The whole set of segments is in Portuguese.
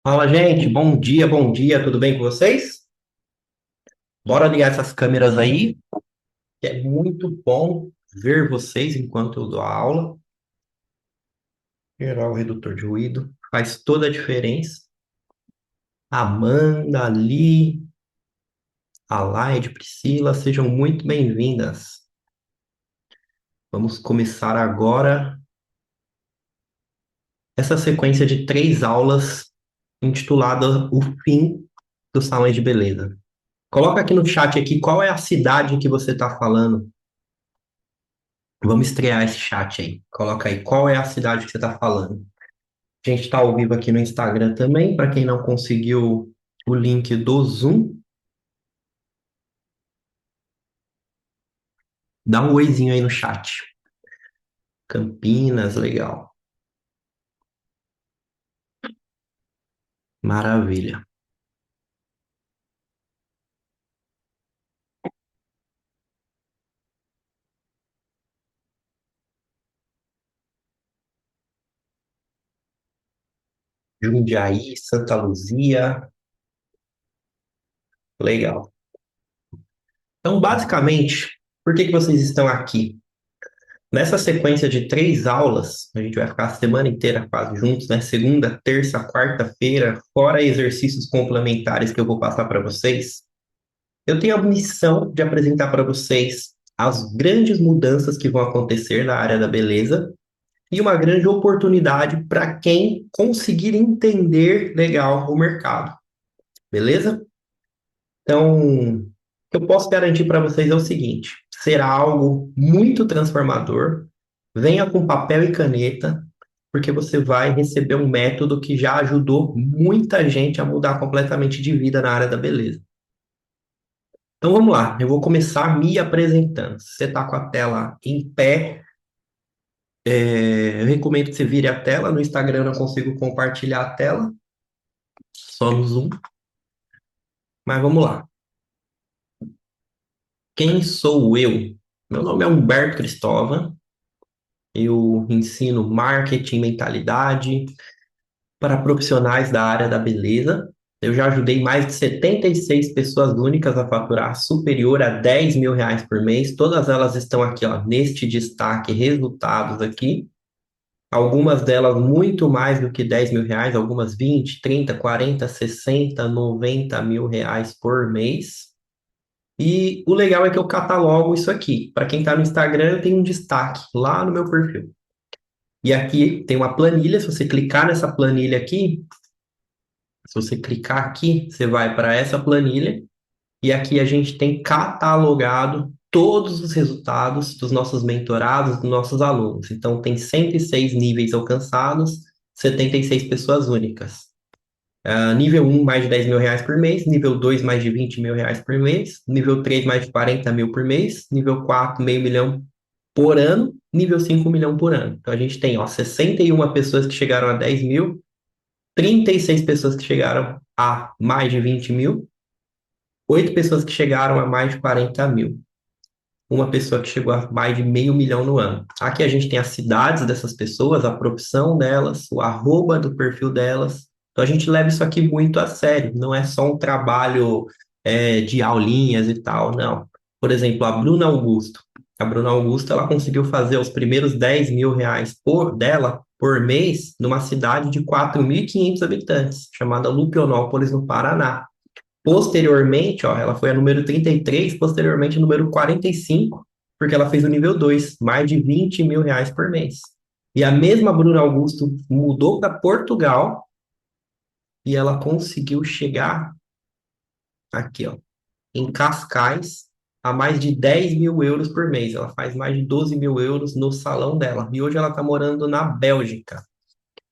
Fala, gente. Bom dia, tudo bem com vocês? Bora ligar essas câmeras aí, que é muito bom ver vocês enquanto eu dou a aula. Gerar o redutor de ruído faz toda a diferença. Amanda, Ali, Alaide, Priscila, sejam muito bem-vindas. Vamos começar agora essa sequência de 3 aulas intitulada O Fim dos Salões de Beleza. Coloca aqui no chat aqui qual é a cidade que você está falando. Vamos estrear esse chat aí. Coloca aí qual é a cidade que você está falando. A gente está ao vivo aqui no Instagram também. Para quem não conseguiu o link do Zoom, dá um oizinho aí no chat. Campinas, legal. Maravilha. Jundiaí, Santa Luzia, legal. Então, basicamente, por que que vocês estão aqui? Nessa sequência de 3 aulas, a gente vai ficar a semana inteira quase juntos, né? Segunda, terça, quarta-feira, fora exercícios complementares que eu vou passar para vocês. Eu tenho a missão de apresentar para vocês as grandes mudanças que vão acontecer na área da beleza e uma grande oportunidade para quem conseguir entender legal o mercado, beleza? Então, o que eu posso garantir para vocês é o seguinte: será algo muito transformador. Venha com papel e caneta, porque você vai receber um método que já ajudou muita gente a mudar completamente de vida na área da beleza. Então vamos lá, eu vou começar me apresentando. Se você está com a tela em pé, eu recomendo que você vire a tela. No Instagram eu não consigo compartilhar a tela, só no Zoom. Mas vamos lá. Quem sou eu? Meu nome é Humberto Cristóvão. Eu ensino marketing, mentalidade para profissionais da área da beleza. Eu já ajudei mais de 76 pessoas únicas a faturar superior a R$ 10.000 por mês. Todas elas estão aqui, ó, neste destaque, resultados aqui. Algumas delas muito mais do que R$ 10.000, algumas 20, 30, 40, 60, R$ 90.000 por mês. E o legal é que eu catalogo isso aqui. Para quem está no Instagram, eu tenho um destaque lá no meu perfil. E aqui tem uma planilha. Se você clicar nessa planilha aqui, se você clicar aqui, você vai para essa planilha. E aqui a gente tem catalogado todos os resultados dos nossos mentorados, dos nossos alunos. Então, tem 106 níveis alcançados, 76 pessoas únicas. Nível um mais de R$ 10.000 por mês. Nível 2 mais de R$ 20.000 por mês. Nível 3 mais de 40 mil por mês. Nível 4 meio milhão por ano. Nível 5 1 milhão por ano. Então, a gente tem, ó, 61 pessoas que chegaram a 10 mil, 36 pessoas que chegaram a mais de 20 mil, 8 pessoas que chegaram a mais de 40 mil, uma pessoa que chegou a mais de meio milhão no ano. Aqui a gente tem as cidades dessas pessoas, a profissão delas, o arroba do perfil delas. Então a gente leva isso aqui muito a sério, não é só um trabalho de aulinhas e tal, não. Por exemplo, a Bruna Augusto. A Bruna Augusto, ela conseguiu fazer os primeiros R$ 10.000 por mês numa cidade de 4.500 habitantes, chamada Lupionópolis, no Paraná. Posteriormente, ó, ela foi a número 33, posteriormente número 45, porque ela fez o nível 2, mais de R$ 20.000 por mês. E a mesma Bruna Augusto mudou para Portugal e ela conseguiu chegar aqui, ó, em Cascais, a mais de R$ 10.000 por mês. Ela faz mais de R$ 12.000 no salão dela. E hoje ela está morando na Bélgica.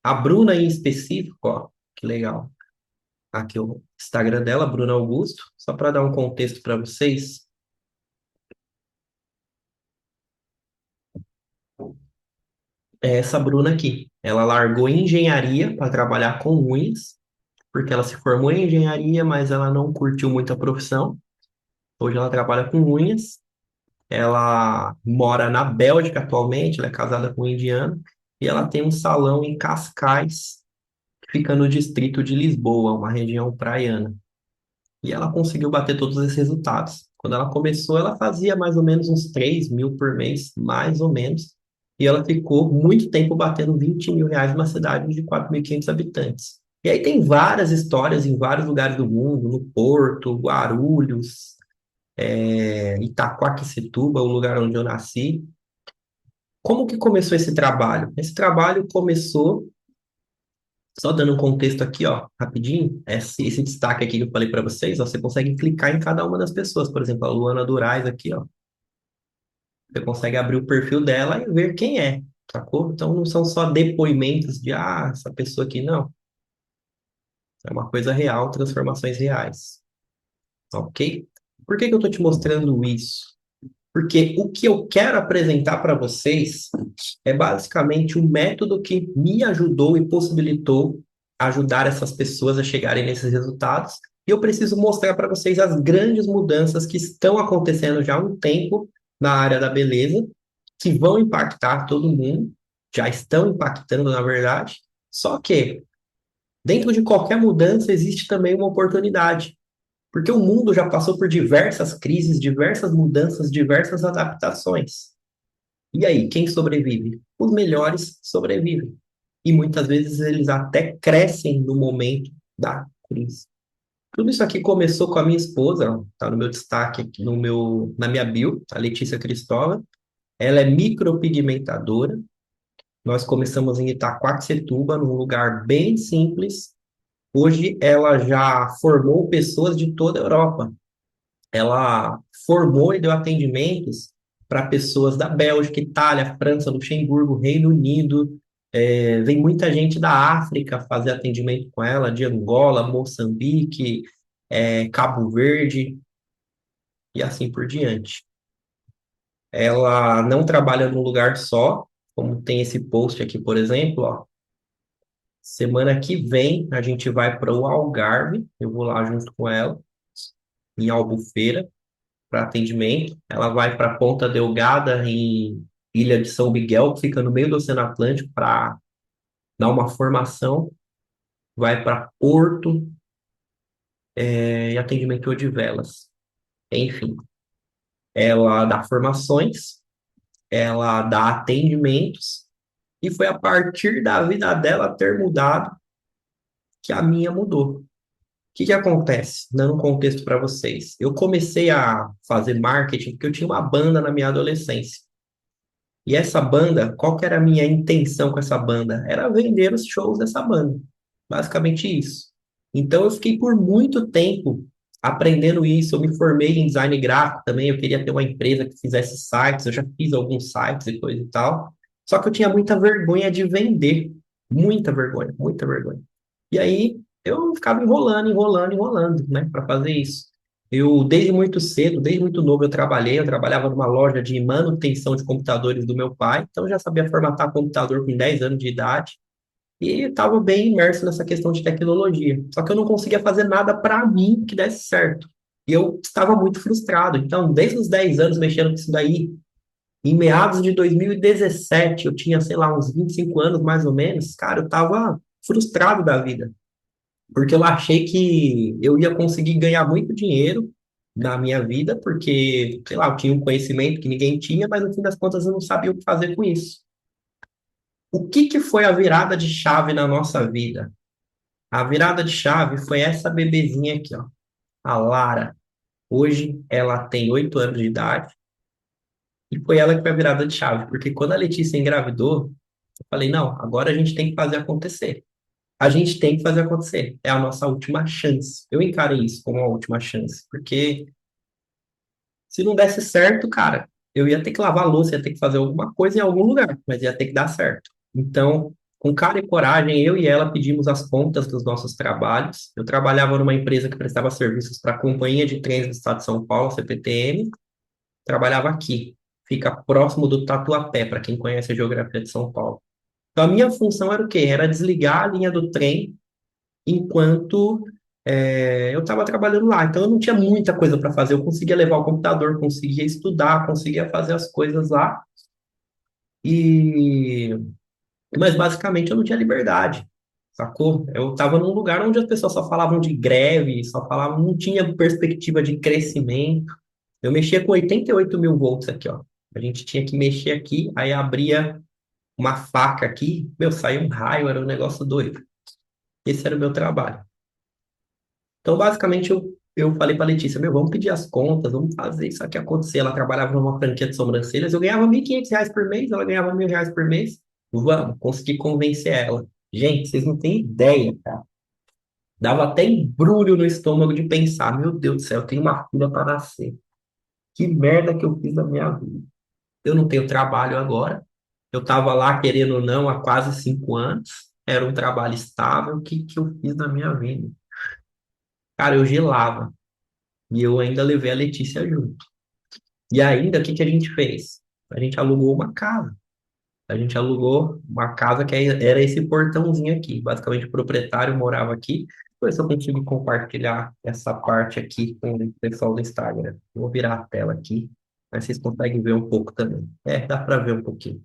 A Bruna, em específico, ó, que legal. Aqui o Instagram dela, Bruna Augusto, só para dar um contexto para vocês. É essa Bruna aqui. Ela largou engenharia para trabalhar com unhas, porque ela se formou em engenharia, mas ela não curtiu muito a profissão. Hoje ela trabalha com unhas. Ela mora na Bélgica atualmente, ela é casada com um indiano, e ela tem um salão em Cascais, fica no distrito de Lisboa, uma região praiana. E ela conseguiu bater todos esses resultados. Quando ela começou, ela fazia mais ou menos uns 3 mil por mês, mais ou menos. E ela ficou muito tempo batendo 20 mil reais numa cidade de 4.500 habitantes. E aí tem várias histórias em vários lugares do mundo, no Porto, Guarulhos, Itaquaquecetuba, o lugar onde eu nasci. Como que começou esse trabalho? Esse trabalho começou, só dando um contexto aqui, ó, rapidinho, esse destaque aqui que eu falei para vocês, ó, você consegue clicar em cada uma das pessoas. Por exemplo, a Luana Durais aqui, ó, você consegue abrir o perfil dela e ver quem é, sacou? Então não são só depoimentos de, essa pessoa aqui, não. É uma coisa real, transformações reais, ok? Por que que eu tô te mostrando isso? Porque o que eu quero apresentar para vocês é basicamente um método que me ajudou e possibilitou ajudar essas pessoas a chegarem nesses resultados. E eu preciso mostrar para vocês as grandes mudanças que estão acontecendo já há um tempo na área da beleza, que vão impactar todo mundo, já estão impactando, na verdade. Só que dentro de qualquer mudança existe também uma oportunidade. Porque o mundo já passou por diversas crises, diversas mudanças, diversas adaptações. E aí, quem sobrevive? Os melhores sobrevivem. E muitas vezes eles até crescem no momento da crise. Tudo isso aqui começou com a minha esposa, ó, tá no meu destaque aqui, na minha bio, a Letícia Cristóvão. Ela é micropigmentadora. Nós começamos em Itaquaquecetuba, num lugar bem simples. Hoje ela já formou pessoas de toda a Europa. Ela formou e deu atendimentos para pessoas da Bélgica, Itália, França, Luxemburgo, Reino Unido. Vem muita gente da África fazer atendimento com ela, de Angola, Moçambique, Cabo Verde e assim por diante. Ela não trabalha num lugar só, como tem esse post aqui, por exemplo, ó. Semana que vem a gente vai para o Algarve, eu vou lá junto com ela, em Albufeira, para atendimento. Ela vai para Ponta Delgada, em Ilha de São Miguel, que fica no meio do Oceano Atlântico, para dar uma formação. Vai para Porto, e atendimento de velas. Enfim, ela dá formações, ela dá atendimentos, e foi a partir da vida dela ter mudado que a minha mudou. O que que acontece? Dando um contexto para vocês. Eu comecei a fazer marketing porque eu tinha uma banda na minha adolescência. E essa banda, qual que era a minha intenção com essa banda? Era vender os shows dessa banda. Basicamente isso. Então eu fiquei por muito tempo aprendendo isso. Eu me formei em design gráfico também. Eu queria ter uma empresa que fizesse sites. Eu já fiz alguns sites e coisa e tal. Só que eu tinha muita vergonha de vender. Muita vergonha, muita vergonha. E aí eu ficava enrolando, enrolando, enrolando, né, para fazer isso. Eu, desde muito cedo, desde muito novo, eu trabalhava numa loja de manutenção de computadores do meu pai, então eu já sabia formatar computador com 10 anos de idade e estava bem imerso nessa questão de tecnologia. Só que eu não conseguia fazer nada para mim que desse certo. E eu estava muito frustrado. Então, desde os 10 anos mexendo com isso daí, em meados de 2017, eu tinha, sei lá, uns 25 anos mais ou menos, cara, eu estava frustrado da vida porque eu achei que eu ia conseguir ganhar muito dinheiro na minha vida, porque, sei lá, eu tinha um conhecimento que ninguém tinha, mas no fim das contas eu não sabia o que fazer com isso. O que que foi a virada de chave na nossa vida? A virada de chave foi essa bebezinha aqui, ó, a Lara. Hoje ela tem 8 anos de idade e foi ela que foi a virada de chave, porque quando a Letícia engravidou, eu falei, não, agora a gente tem que fazer acontecer. A gente tem que fazer acontecer. É a nossa última chance. Eu encarei isso como a última chance, porque se não desse certo, cara, eu ia ter que lavar a louça, ia ter que fazer alguma coisa em algum lugar, mas ia ter que dar certo. Então, com cara e coragem, eu e ela pedimos as contas dos nossos trabalhos. Eu trabalhava numa empresa que prestava serviços para a Companhia de Trens do Estado de São Paulo, CPTM. Trabalhava aqui, fica próximo do Tatuapé, para quem conhece a geografia de São Paulo. Então, a minha função era o quê? Era desligar a linha do trem enquanto eu estava trabalhando lá. Então eu não tinha muita coisa para fazer. Eu conseguia levar o computador, conseguia estudar, conseguia fazer as coisas lá. E mas basicamente eu não tinha liberdade. sacou? Eu tava num lugar onde as pessoas só falavam de greve, só falavam, não tinha perspectiva de crescimento. Eu mexia com 88 mil volts aqui, ó. A gente tinha que mexer aqui, aí abria uma faca aqui, meu, saía um raio, era um negócio doido. Esse era o meu trabalho. Então, basicamente, eu falei para Letícia, meu, vamos pedir as contas, vamos fazer isso aqui acontecer. Ela trabalhava numa franquia de sobrancelhas, eu ganhava R$ 1.500 por mês, ela ganhava R$ 1.000 por mês. Vamos, consegui convencer ela. Gente, vocês não têm ideia, cara. Dava até embrulho no estômago de pensar, meu Deus do céu, eu tenho uma filha para nascer. Que merda que eu fiz na minha vida. Eu não tenho trabalho agora. Eu estava lá, querendo ou não, há quase 5 anos. Era um trabalho estável. O que que eu fiz na minha vida? Cara, eu gelava. E eu ainda levei a Letícia junto. E ainda, o que que a gente fez? A gente alugou uma casa. A gente alugou uma casa que era esse portãozinho aqui. Basicamente, o proprietário morava aqui. Depois eu consigo compartilhar essa parte aqui com o pessoal do Instagram. Vou virar a tela aqui, mas vocês conseguem ver um pouco também. É, dá para ver um pouquinho.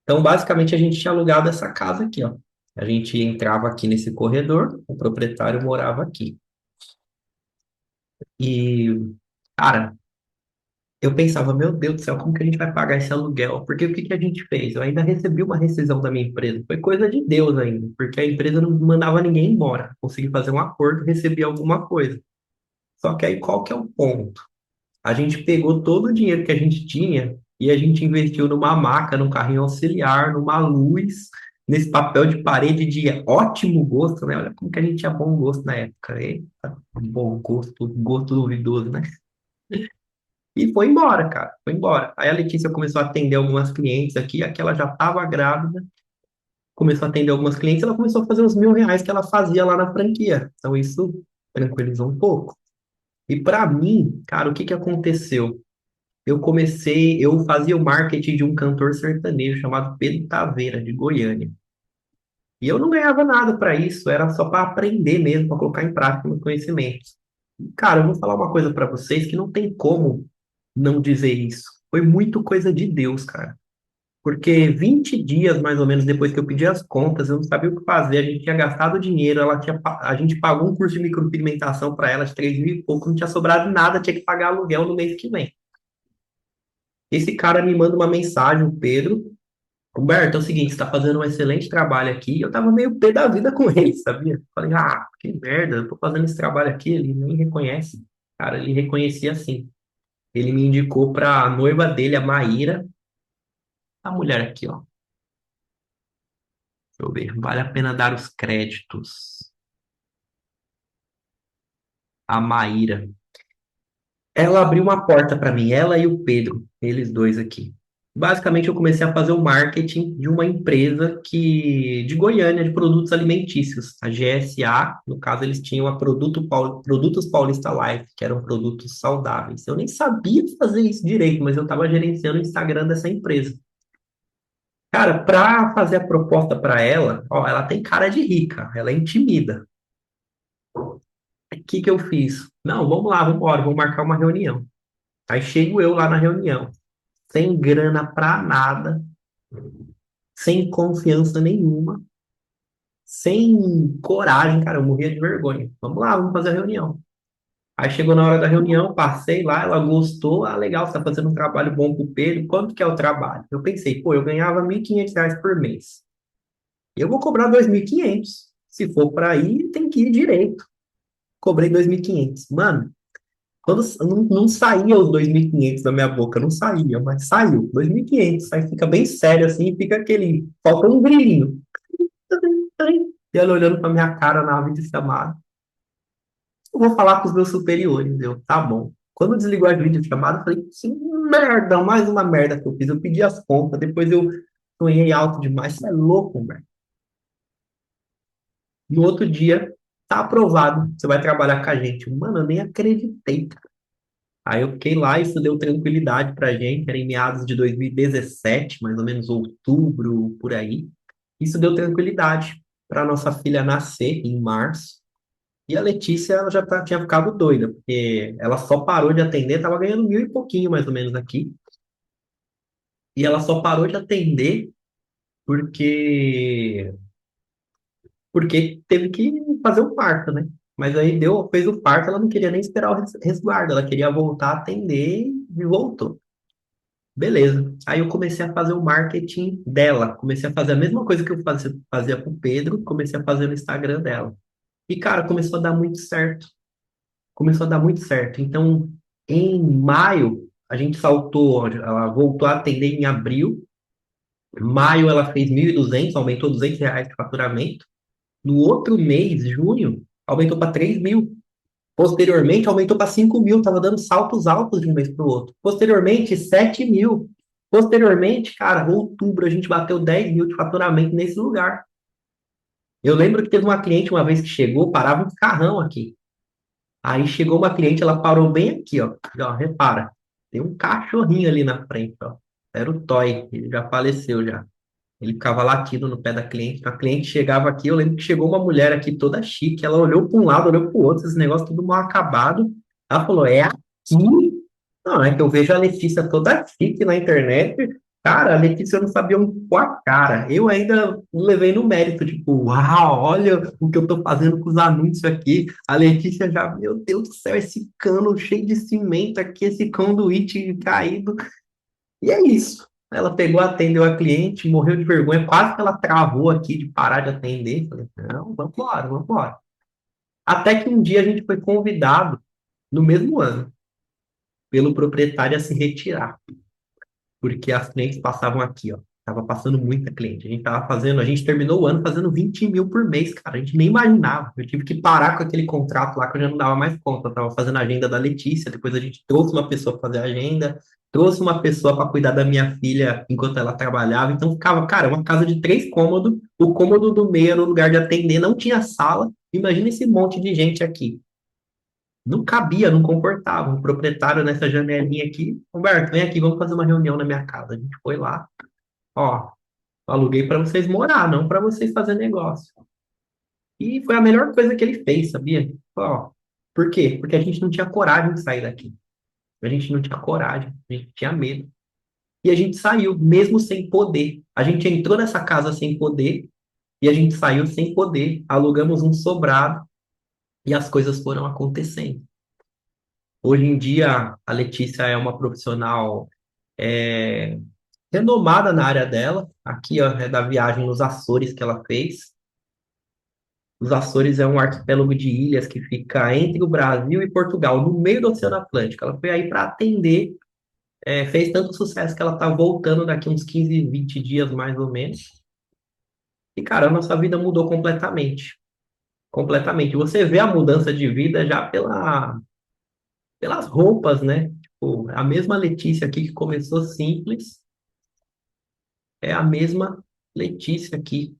Então, basicamente, a gente tinha alugado essa casa aqui, ó. A gente entrava aqui nesse corredor, o proprietário morava aqui. E, cara, eu pensava, meu Deus do céu, como que a gente vai pagar esse aluguel? Porque o que que a gente fez? Eu ainda recebi uma rescisão da minha empresa. Foi coisa de Deus ainda, porque a empresa não mandava ninguém embora. Consegui fazer um acordo, recebi alguma coisa. Só que aí qual que é o ponto? A gente pegou todo o dinheiro que a gente tinha e a gente investiu numa maca, num carrinho auxiliar, numa luz, nesse papel de parede de ótimo gosto, né? Olha como que a gente tinha bom gosto na época. Eita, bom gosto, gosto duvidoso, né? E foi embora, cara, foi embora. Aí a Letícia começou a atender algumas clientes aqui, aquela já estava grávida, começou a atender algumas clientes, ela começou a fazer uns R$ 1.000 que ela fazia lá na franquia. Então isso tranquilizou um pouco. E para mim, cara, o que que aconteceu? Eu fazia o marketing de um cantor sertanejo chamado Pedro Taveira, de Goiânia. E eu não ganhava nada para isso, era só para aprender mesmo, para colocar em prática meus conhecimentos. Cara, eu vou falar uma coisa para vocês que não tem como não dizer isso. Foi muito coisa de Deus, cara. Porque 20 dias, mais ou menos, depois que eu pedi as contas, eu não sabia o que fazer, a gente tinha gastado dinheiro, a gente pagou um curso de micropigmentação para ela de 3 mil e pouco, não tinha sobrado nada, tinha que pagar aluguel no mês que vem. Esse cara me manda uma mensagem, o Pedro. Humberto, é o seguinte, você está fazendo um excelente trabalho aqui. Eu tava meio pé da vida com ele, sabia? Falei, que merda, eu tô fazendo esse trabalho aqui, ele nem reconhece. Cara, ele reconhecia sim. Ele me indicou para a noiva dele, a Maíra, a mulher aqui, ó. Deixa eu ver, vale a pena dar os créditos. A Maíra. Ela abriu uma porta para mim, ela e o Pedro, eles dois aqui. Basicamente, eu comecei a fazer o marketing de uma empresa de Goiânia, de produtos alimentícios, a GSA. No caso, eles tinham a Produtos Paulista Life, que eram produtos saudáveis. Eu nem sabia fazer isso direito, mas eu estava gerenciando o Instagram dessa empresa. Cara, para fazer a proposta para ela, ó, ela tem cara de rica, ela é intimida. O que que eu fiz? Não, vamos lá, vamos embora, vamos marcar uma reunião. Aí chego eu lá na reunião, sem grana pra nada, sem confiança nenhuma, sem coragem, cara, eu morria de vergonha. Vamos lá, vamos fazer a reunião. Aí chegou na hora da reunião, passei lá, ela gostou, legal, você tá fazendo um trabalho bom pro Pedro, quanto que é o trabalho? Eu pensei, pô, eu ganhava R$ 1.500 por mês. Eu vou cobrar 2.500. Se for para ir, tem que ir direito. Cobrei 2.500. Mano, quando não saía os 2.500 da minha boca, não saía, mas saiu, 2.500. Aí fica bem sério assim, fica aquele, falta um grilinho. E ela olhando pra minha cara na videochamada. Eu vou falar com os meus superiores, eu, tá bom. Quando desligou a videochamada, eu falei, que merda, mais uma merda que eu fiz. Eu pedi as contas, depois eu sonhei alto demais. Você é louco, velho. No outro dia, tá aprovado, você vai trabalhar com a gente. Mano, eu nem acreditei. Aí eu fiquei lá, isso deu tranquilidade pra gente, era em meados de 2017, mais ou menos outubro, por aí. Isso deu tranquilidade para nossa filha nascer em março. E a Letícia, ela já tinha ficado doida, porque ela só parou de atender, estava ganhando mil e pouquinho mais ou menos aqui. E ela só parou de atender porque porque teve que fazer o parto, né? Mas aí deu, fez o parto, ela não queria nem esperar o resguardo, ela queria voltar a atender e voltou. Beleza. Aí eu comecei a fazer o marketing dela. Comecei a fazer a mesma coisa que eu fazia com o Pedro, comecei a fazer no Instagram dela. E, cara, começou a dar muito certo. Começou a dar muito certo. Então, em maio, a gente saltou, ela voltou a atender em abril. Maio, ela fez 1.200, aumentou R$ 200 de faturamento. No outro mês, junho, aumentou para 3.000. Posteriormente, aumentou para 5.000. Estava dando saltos altos de um mês para o outro. Posteriormente, 7.000. Posteriormente, cara, outubro, a gente bateu 10.000 de faturamento nesse lugar. Eu lembro que teve uma cliente uma vez que chegou, parava um carrão aqui. Aí chegou uma cliente, ela parou bem aqui, ó. E, ó, repara, tem um cachorrinho ali na frente, ó. Era o Toy, ele já faleceu já. Ele ficava latindo no pé da cliente. A cliente chegava aqui, eu lembro que chegou uma mulher aqui toda chique, ela olhou para um lado, olhou para o outro, esse negócio tudo mal acabado. Ela falou, é aqui? Não, é que eu vejo a Letícia toda chique na internet. Cara, a Letícia não sabia um com a cara. Eu ainda levei no mérito, tipo, uau, olha o que eu tô fazendo com os anúncios aqui. A Letícia já, meu Deus do céu, esse cano cheio de cimento aqui, esse conduíte caído. E é isso. Ela pegou, atendeu a cliente, morreu de vergonha, quase que ela travou aqui de parar de atender. Falei, não, vamos embora, vamos embora. Até que um dia a gente foi convidado, no mesmo ano, pelo proprietário a se retirar, porque as clientes passavam aqui, ó. Tava passando muita cliente. A gente tava fazendo, a gente terminou o ano fazendo 20.000 por mês, cara. A gente nem imaginava. Eu tive que parar com aquele contrato lá que eu já não dava mais conta. Eu tava fazendo a agenda da Letícia, depois a gente trouxe uma pessoa para fazer a agenda, trouxe uma pessoa para cuidar da minha filha enquanto ela trabalhava. Então ficava, cara, uma casa de 3 cômodos. O cômodo do meio era o lugar de atender, não tinha sala. Imagina esse monte de gente aqui. Não cabia, não comportava. O proprietário nessa janelinha aqui, Roberto, vem aqui, vamos fazer uma reunião na minha casa. A gente foi lá, ó, eu aluguei para vocês morar, não para vocês fazer negócio. E foi a melhor coisa que ele fez, sabia? Ó, por quê? Porque a gente não tinha coragem de sair daqui. A gente não tinha coragem, a gente tinha medo. E a gente saiu, mesmo sem poder. A gente entrou nessa casa sem poder e a gente saiu sem poder. Alugamos um sobrado e as coisas foram acontecendo. Hoje em dia, a Letícia é uma profissional é, renomada na área dela. Aqui, ó, é da viagem nos Açores que ela fez. Os Açores é um arquipélago de ilhas que fica entre o Brasil e Portugal, no meio do Oceano Atlântico. Ela foi aí para atender, fez tanto sucesso que ela está voltando daqui uns 15, 20 dias mais ou menos. E, cara, a nossa vida mudou completamente. Completamente. Você vê a mudança de vida já pelas roupas, né? Tipo, a mesma Letícia aqui que começou simples, é a mesma Letícia aqui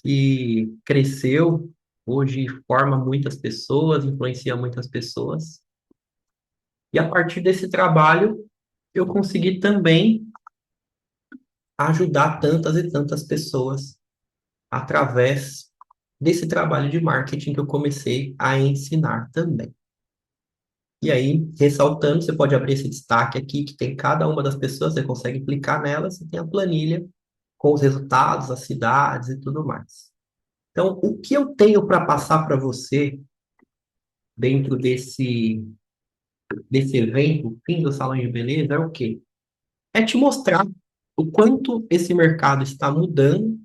que cresceu, hoje forma muitas pessoas, influencia muitas pessoas. E a partir desse trabalho, eu consegui também ajudar tantas e tantas pessoas através desse trabalho de marketing que eu comecei a ensinar também. E aí, ressaltando, você pode abrir esse destaque aqui, que tem cada uma das pessoas, você consegue clicar nela, você tem a planilha com os resultados, as cidades e tudo mais. Então, o que eu tenho para passar para você dentro desse evento, fim do Salão de Beleza, é o quê? É te mostrar o quanto esse mercado está mudando,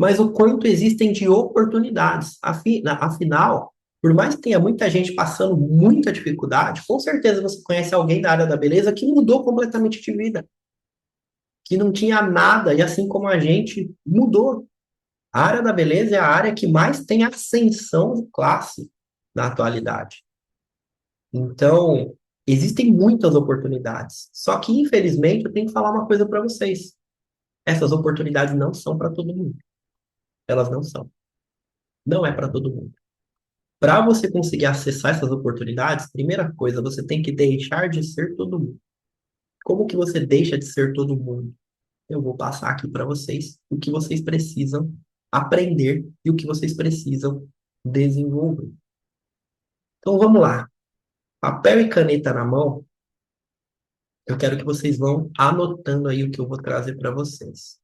mas o quanto existem de oportunidades. Afinal, por mais que tenha muita gente passando muita dificuldade, com certeza você conhece alguém da área da beleza que mudou completamente de vida, que não tinha nada, e assim como a gente mudou. A área da beleza é a área que mais tem ascensão de classe na atualidade. Então, existem muitas oportunidades. Só que, infelizmente, eu tenho que falar uma coisa para vocês. Essas oportunidades não são para todo mundo. Elas não são. Não é para todo mundo. Para você conseguir acessar essas oportunidades, primeira coisa, você tem que deixar de ser todo mundo. Como que você deixa de ser todo mundo? Eu vou passar aqui para vocês o que vocês precisam aprender e o que vocês precisam desenvolver. Então vamos lá. Papel e caneta na mão, eu quero que vocês vão anotando aí o que eu vou trazer para vocês.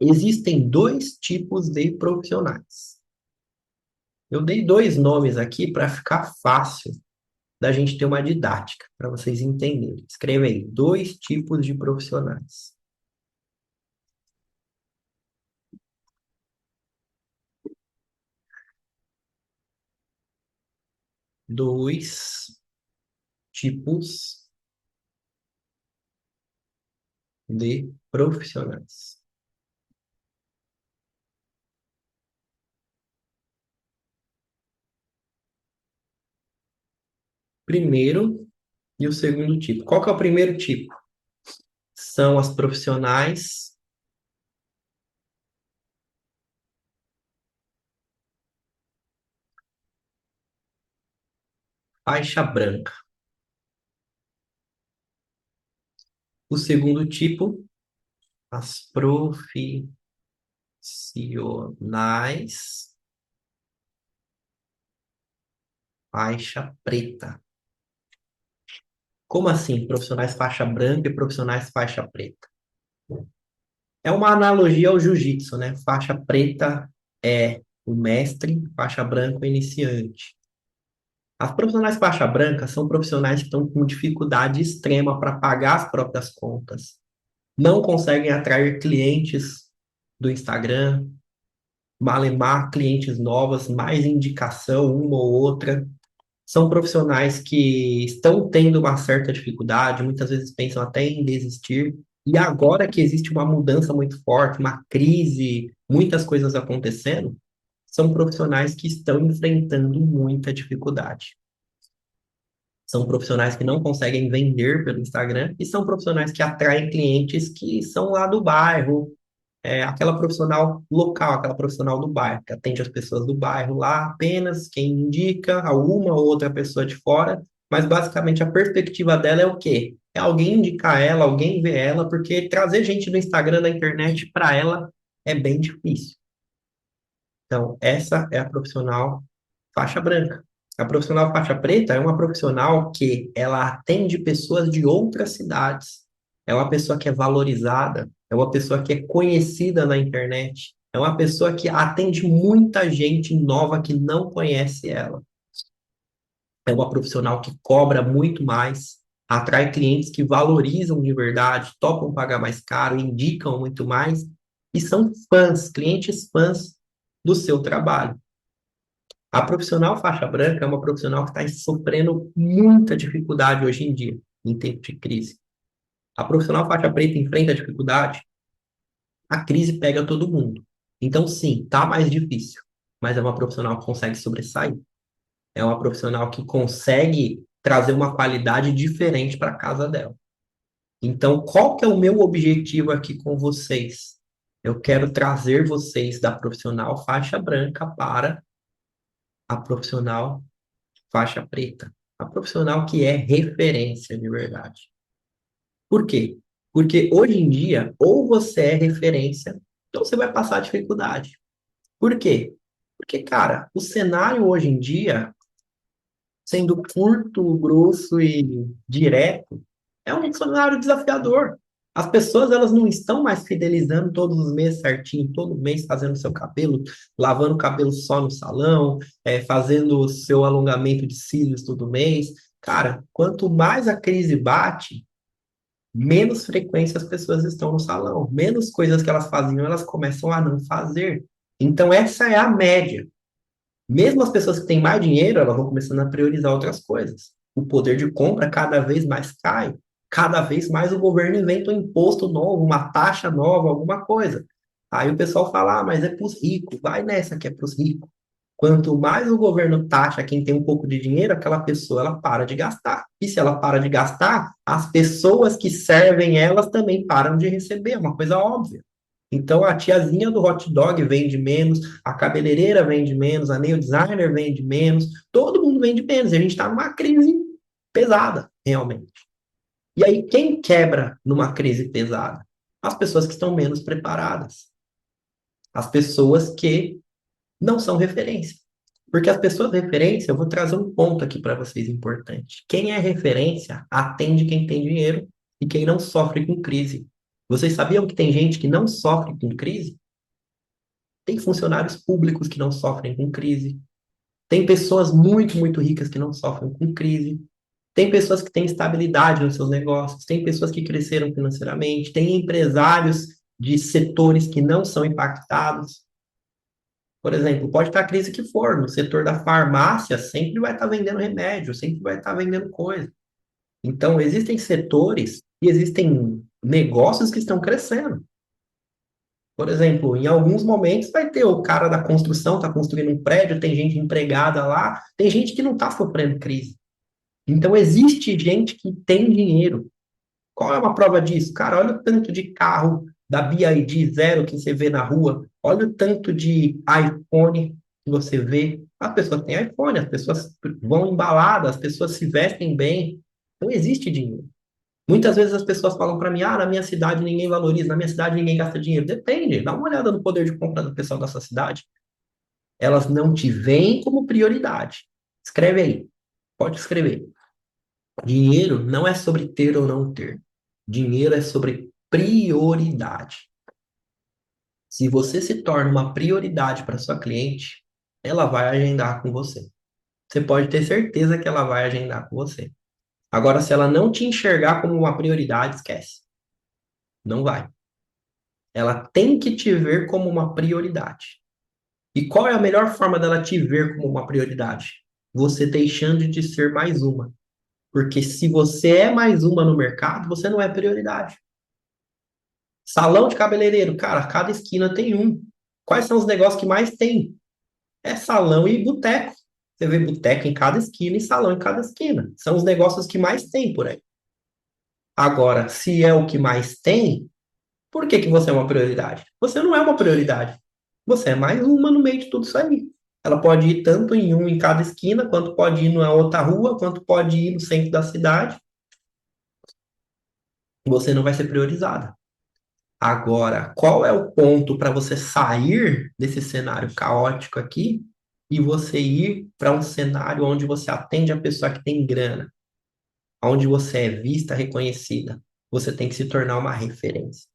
Existem dois tipos de profissionais. Eu dei dois nomes aqui para ficar fácil da gente ter uma didática, para vocês entenderem. Escreva aí, dois tipos de profissionais. Dois tipos de profissionais. Primeiro e o segundo tipo. Qual que é o primeiro tipo? São as profissionais faixa branca. O segundo tipo, as profissionais faixa preta. Como assim, profissionais faixa branca e profissionais faixa preta? É uma analogia ao jiu-jitsu, né? Faixa preta é o mestre, faixa branca o iniciante. As profissionais faixa branca são profissionais que estão com dificuldade extrema para pagar as próprias contas, não conseguem atrair clientes do Instagram, malemar clientes novas, mais indicação, uma ou outra. São profissionais que estão tendo uma certa dificuldade, muitas vezes pensam até em desistir. E agora que existe uma mudança muito forte, uma crise, muitas coisas acontecendo, são profissionais que estão enfrentando muita dificuldade. São profissionais que não conseguem vender pelo Instagram e são profissionais que atraem clientes que são lá do bairro, aquela profissional local, aquela profissional do bairro, que atende as pessoas do bairro lá apenas, quem indica alguma ou outra pessoa de fora, mas basicamente a perspectiva dela é o quê? É alguém indicar ela, alguém ver ela, porque trazer gente do Instagram, da internet, para ela é bem difícil. Então, essa é a profissional faixa branca. A profissional faixa preta é uma profissional que ela atende pessoas de outras cidades. É uma pessoa que é valorizada, é uma pessoa que é conhecida na internet, é uma pessoa que atende muita gente nova que não conhece ela. É uma profissional que cobra muito mais, atrai clientes que valorizam de verdade, topam pagar mais caro, indicam muito mais e são fãs, clientes fãs do seu trabalho. A profissional faixa branca é uma profissional que está sofrendo muita dificuldade hoje em dia, em tempo de crise. A profissional faixa preta enfrenta a dificuldade, a crise pega todo mundo. Então, sim, tá mais difícil, mas é uma profissional que consegue sobressair. É uma profissional que consegue trazer uma qualidade diferente para a casa dela. Então, qual que é o meu objetivo aqui com vocês? Eu quero trazer vocês da profissional faixa branca para a profissional faixa preta. A profissional que é referência de verdade. Por quê? Porque hoje em dia, ou você é referência, ou você vai passar dificuldade. Por quê? Porque, cara, o cenário hoje em dia, sendo curto, grosso e direto, é um cenário desafiador. As pessoas elas não estão mais fidelizando todos os meses certinho, todo mês fazendo seu cabelo, lavando o cabelo só no salão, fazendo o seu alongamento de cílios todo mês. Cara, quanto mais a crise bate, menos frequência as pessoas estão no salão, menos coisas que elas faziam, elas começam a não fazer. Então, essa é a média. Mesmo as pessoas que têm mais dinheiro, elas vão começando a priorizar outras coisas. O poder de compra cada vez mais cai. Cada vez mais o governo inventa um imposto novo, uma taxa nova, alguma coisa. Aí o pessoal fala, ah, mas é para os ricos. Vai nessa que é para os ricos. Quanto mais o governo taxa quem tem um pouco de dinheiro, aquela pessoa ela para de gastar. E se ela para de gastar, as pessoas que servem elas também param de receber. É uma coisa óbvia. Então, a tiazinha do hot dog vende menos, a cabeleireira vende menos, a nail designer vende menos, todo mundo vende menos. E a gente está numa crise pesada, realmente. E aí, quem quebra numa crise pesada? As pessoas que estão menos preparadas. As pessoas que não são referência. Porque as pessoas de referência, eu vou trazer um ponto aqui para vocês importante. Quem é referência atende quem tem dinheiro e quem não sofre com crise. Vocês sabiam que tem gente que não sofre com crise? Tem funcionários públicos que não sofrem com crise. Tem pessoas muito, muito ricas que não sofrem com crise. Tem pessoas que têm estabilidade nos seus negócios. Tem pessoas que cresceram financeiramente. Tem empresários de setores que não são impactados. Por exemplo, pode estar a crise que for, no setor da farmácia sempre vai estar vendendo remédio, sempre vai estar vendendo coisa. Então, existem setores e existem negócios que estão crescendo. Por exemplo, em alguns momentos vai ter o cara da construção, está construindo um prédio, tem gente empregada lá, tem gente que não está sofrendo crise. Então, existe gente que tem dinheiro. Qual é uma prova disso? Cara, olha o tanto de carro da BYD zero que você vê na rua, olha o tanto de iPhone que você vê. As pessoas têm iPhone, as pessoas vão embaladas, as pessoas se vestem bem. Então, existe dinheiro. Muitas vezes as pessoas falam para mim, na minha cidade ninguém valoriza, na minha cidade ninguém gasta dinheiro. Depende, dá uma olhada no poder de compra do pessoal da sua cidade. Elas não te veem como prioridade. Escreve aí, pode escrever. Dinheiro não é sobre ter ou não ter. Dinheiro é sobre prioridade. Se você se torna uma prioridade para sua cliente, ela vai agendar com você. Você pode ter certeza que ela vai agendar com você. Agora, se ela não te enxergar como uma prioridade, esquece. Não vai. Ela tem que te ver como uma prioridade. E qual é a melhor forma dela te ver como uma prioridade? Você deixando de ser mais uma. Porque se você é mais uma no mercado, você não é prioridade. Salão de cabeleireiro, cara, cada esquina tem um. Quais são os negócios que mais tem? É salão e boteco. Você vê boteco em cada esquina e salão em cada esquina. São os negócios que mais tem por aí. Agora, se é o que mais tem, por que que você é uma prioridade? Você não é uma prioridade. Você é mais uma no meio de tudo isso aí. Ela pode ir tanto em um em cada esquina, quanto pode ir na outra rua, quanto pode ir no centro da cidade. Você não vai ser priorizada. Agora, qual é o ponto para você sair desse cenário caótico aqui e você ir para um cenário onde você atende a pessoa que tem grana, onde você é vista, reconhecida? Você tem que se tornar uma referência.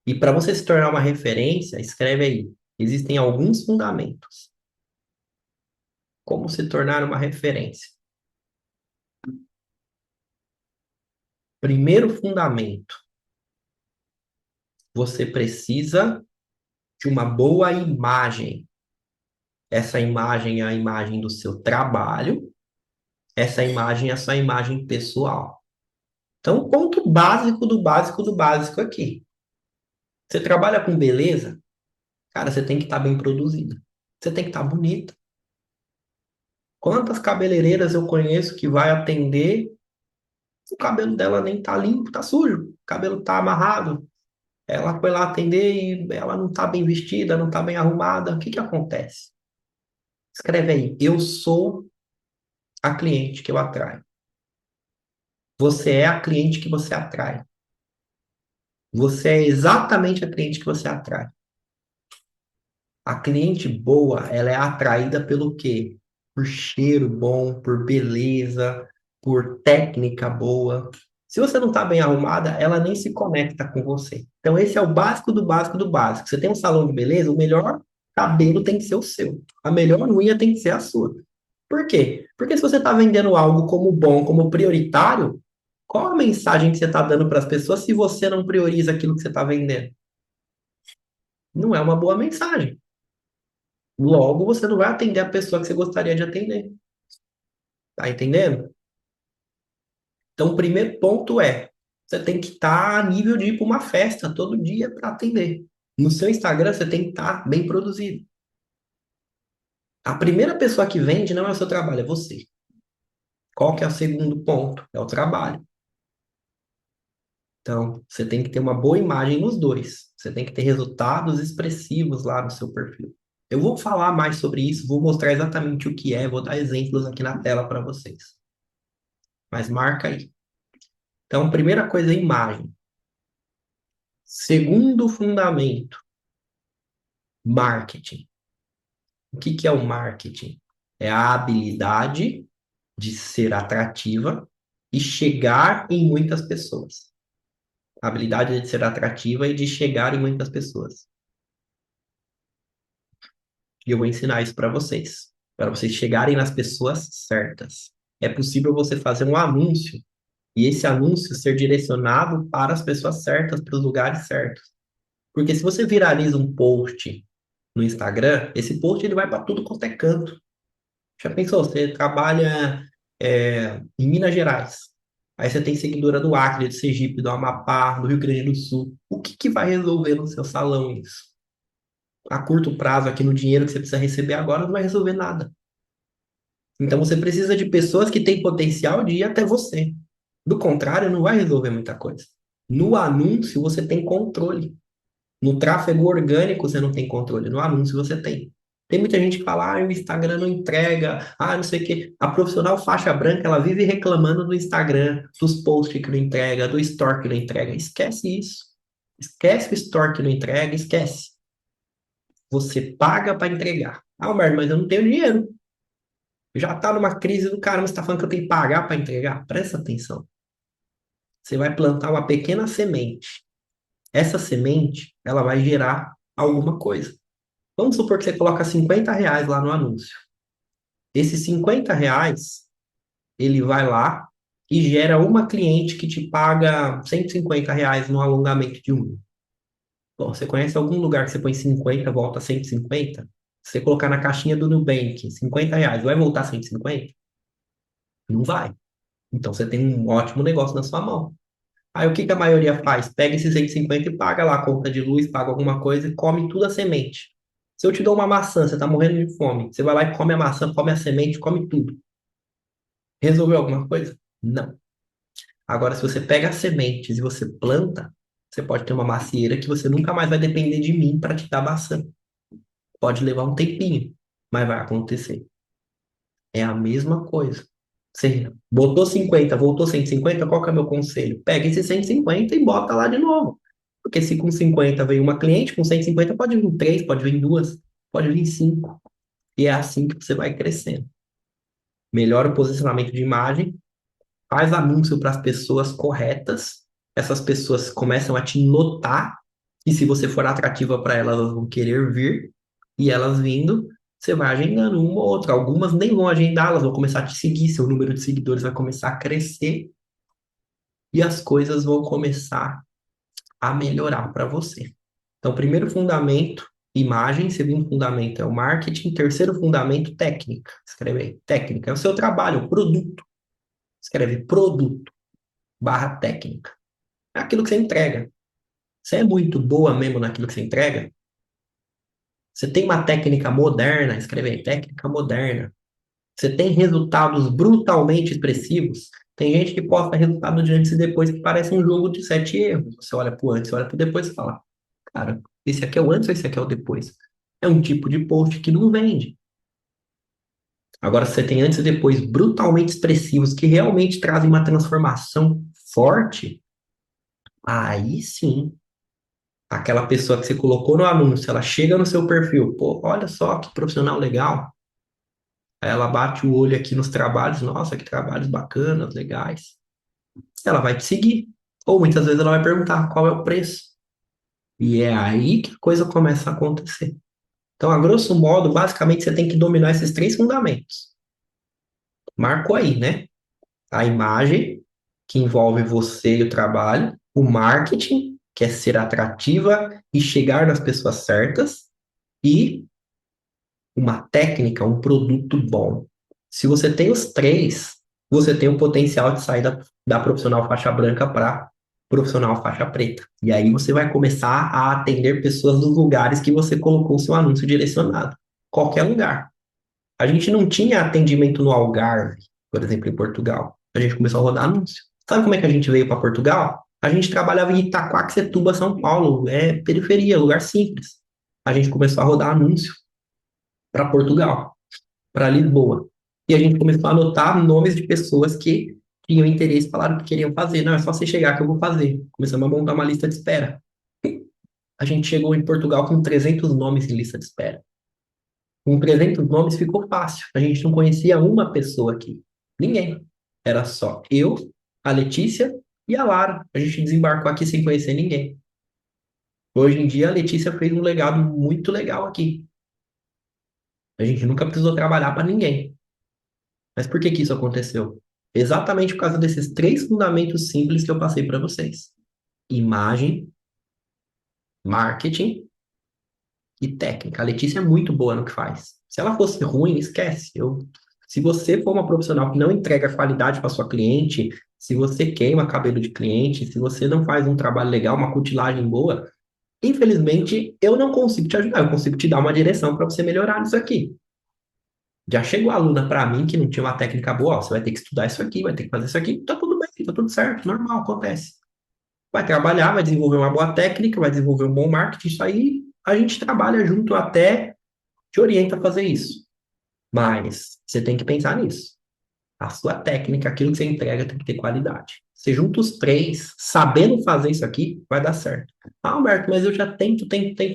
E para você se tornar uma referência, escreve aí. Existem alguns fundamentos. Como se tornar uma referência? Primeiro fundamento, você precisa de uma boa imagem. Essa imagem é a imagem do seu trabalho, essa imagem é a sua imagem pessoal. Então, o ponto básico do básico do básico aqui. Você trabalha com beleza, cara, você tem que estar bem produzida. Você tem que estar bonita. Quantas cabeleireiras eu conheço que vai atender, o cabelo dela nem tá limpo, tá sujo, o cabelo tá amarrado. Ela foi lá atender e ela não tá bem vestida, não tá bem arrumada. O que que acontece? Escreve aí, eu sou a cliente que eu atraio. Você é a cliente que você atrai. Você é exatamente a cliente que você atrai. A cliente boa, ela é atraída pelo quê? Por cheiro bom, por beleza, por técnica boa. Se você não está bem arrumada, ela nem se conecta com você. Então, esse é o básico do básico do básico. Você tem um salão de beleza, o melhor cabelo tem que ser o seu. A melhor unha tem que ser a sua. Por quê? Porque se você está vendendo algo como bom, como prioritário, qual a mensagem que você está dando para as pessoas se você não prioriza aquilo que você está vendendo? Não é uma boa mensagem. Logo, você não vai atender a pessoa que você gostaria de atender. Tá entendendo? Então, o primeiro ponto é: você tem que estar a nível de ir para uma festa todo dia para atender. No seu Instagram, você tem que estar bem produzido. A primeira pessoa que vende não é o seu trabalho, é você. Qual que é o segundo ponto? É o trabalho. Então, você tem que ter uma boa imagem nos dois. Você tem que ter resultados expressivos lá no seu perfil. Eu vou falar mais sobre isso, vou mostrar exatamente o que é, vou dar exemplos aqui na tela para vocês. Mas marca aí. Então, primeira coisa, imagem. Segundo fundamento, marketing. O que que é o marketing? É a habilidade de ser atrativa e chegar em muitas pessoas. A habilidade de ser atrativa e de chegar em muitas pessoas. E eu vou ensinar isso para vocês chegarem nas pessoas certas. É possível você fazer um anúncio e esse anúncio ser direcionado para as pessoas certas, para os lugares certos. Porque se você viraliza um post no Instagram, esse post ele vai para tudo quanto é canto. Já pensou? Você trabalha em Minas Gerais. Aí você tem seguidora do Acre, do Sergipe, do Amapá, do Rio Grande do Sul. O que que vai resolver no seu salão isso? A curto prazo, aqui no dinheiro que você precisa receber agora, não vai resolver nada. Então você precisa de pessoas que têm potencial de ir até você. Do contrário, não vai resolver muita coisa. No anúncio, você tem controle. No tráfego orgânico, você não tem controle. No anúncio, você tem. Tem muita gente que fala, o Instagram não entrega, não sei o quê. A profissional faixa branca, ela vive reclamando do Instagram, dos posts que não entrega, do store que não entrega. Esquece isso. Esquece o store que não entrega, esquece. Você paga para entregar. Alberto, mas eu não tenho dinheiro. Já tá numa crise do caramba, você tá falando que eu tenho que pagar para entregar? Presta atenção. Você vai plantar uma pequena semente. Essa semente, ela vai gerar alguma coisa. Vamos supor que você coloca R$ 50 lá no anúncio. Esses R$ 50, ele vai lá e gera uma cliente que te paga R$ 150 no alongamento de um. Bom, você conhece algum lugar que você põe 50, volta 150? Se você colocar na caixinha do Nubank, R$ 50, vai voltar 150? Não vai. Então você tem um ótimo negócio na sua mão. Aí o que que a maioria faz? Pega esses 150 e paga lá a conta de luz, paga alguma coisa e come tudo a semente. Se eu te dou uma maçã, você está morrendo de fome, você vai lá e come a maçã, come a semente, come tudo. Resolveu alguma coisa? Não. Agora, se você pega as sementes e você planta, você pode ter uma macieira que você nunca mais vai depender de mim para te dar maçã. Pode levar um tempinho, mas vai acontecer. É a mesma coisa. Você botou 50, voltou 150, qual que é o meu conselho? Pega esse 150 e bota lá de novo. Porque se com 50 veio uma cliente, com 150 pode vir três, pode vir duas, pode vir cinco. E é assim que você vai crescendo. Melhora o posicionamento de imagem, faz anúncio para as pessoas corretas, essas pessoas começam a te notar, e se você for atrativa para elas, elas vão querer vir, e elas vindo, você vai agendando uma ou outra. Algumas nem vão agendar, elas vão começar a te seguir, seu número de seguidores vai começar a crescer, e as coisas vão começar a melhorar para você. Então, primeiro fundamento, imagem. Segundo fundamento é o marketing. Terceiro fundamento, técnica. Escreve aí, técnica. É o seu trabalho, o produto. Escreve produto barra técnica. É aquilo que você entrega. Você é muito boa mesmo naquilo que você entrega? Você tem uma técnica moderna? Escreve aí, técnica moderna. Você tem resultados brutalmente expressivos? Tem gente que posta resultado de antes e depois que parece um jogo de 7 erros. Você olha para o antes, você olha para o depois e fala, cara, esse aqui é o antes ou esse aqui é o depois? É um tipo de post que não vende. Agora, se você tem antes e depois brutalmente expressivos que realmente trazem uma transformação forte, aí sim, aquela pessoa que você colocou no anúncio, ela chega no seu perfil, pô, olha só que profissional legal. Aí ela bate o olho aqui nos trabalhos, nossa, que trabalhos bacanas, legais. Ela vai te seguir. Ou muitas vezes ela vai perguntar qual é o preço. E é aí que a coisa começa a acontecer. Então, a grosso modo, basicamente, você tem que dominar esses três fundamentos. Marcou aí, né? A imagem, que envolve você e o trabalho, o marketing, que é ser atrativa e chegar nas pessoas certas, e uma técnica, um produto bom. Se você tem os três, você tem o potencial de sair da profissional faixa branca para profissional faixa preta. E aí você vai começar a atender pessoas dos lugares que você colocou o seu anúncio direcionado. Qualquer lugar. A gente não tinha atendimento no Algarve, por exemplo, em Portugal. A gente começou a rodar anúncio. Sabe como é que a gente veio para Portugal? A gente trabalhava em Itaquaquecetuba, São Paulo. É periferia, lugar simples. A gente começou a rodar anúncio para Portugal, para Lisboa. E a gente começou a anotar nomes de pessoas que tinham interesse, falaram que queriam fazer. Não, é só você chegar que eu vou fazer. Começamos a montar uma lista de espera. A gente chegou em Portugal com 300 nomes em lista de espera. Com 300 nomes ficou fácil. A gente não conhecia uma pessoa aqui. Ninguém. Era só eu, a Letícia E a Lara, a gente desembarcou aqui sem conhecer ninguém. Hoje em dia, a Letícia fez um legado muito legal aqui. A gente nunca precisou trabalhar para ninguém. Mas por que que isso aconteceu? Exatamente por causa desses três fundamentos simples que eu passei para vocês: imagem, marketing e técnica. A Letícia é muito boa no que faz. Se ela fosse ruim, esquece. Se você for uma profissional que não entrega qualidade para sua cliente, se você queima cabelo de cliente, se você não faz um trabalho legal, uma cutilagem boa, infelizmente eu não consigo te ajudar. Eu consigo te dar uma direção para você melhorar nisso aqui. Já chegou a aluna para mim que não tinha uma técnica boa, ó, você vai ter que estudar isso aqui, vai ter que fazer isso aqui, tá tudo bem, tá tudo certo, normal, acontece. Vai trabalhar, vai desenvolver uma boa técnica, vai desenvolver um bom marketing, isso aí a gente trabalha junto até te orienta a fazer isso. Mas você tem que pensar nisso. A sua técnica, aquilo que você entrega, tem que ter qualidade. Você junta os três, sabendo fazer isso aqui, vai dar certo. Ah, Alberto, mas eu já tento,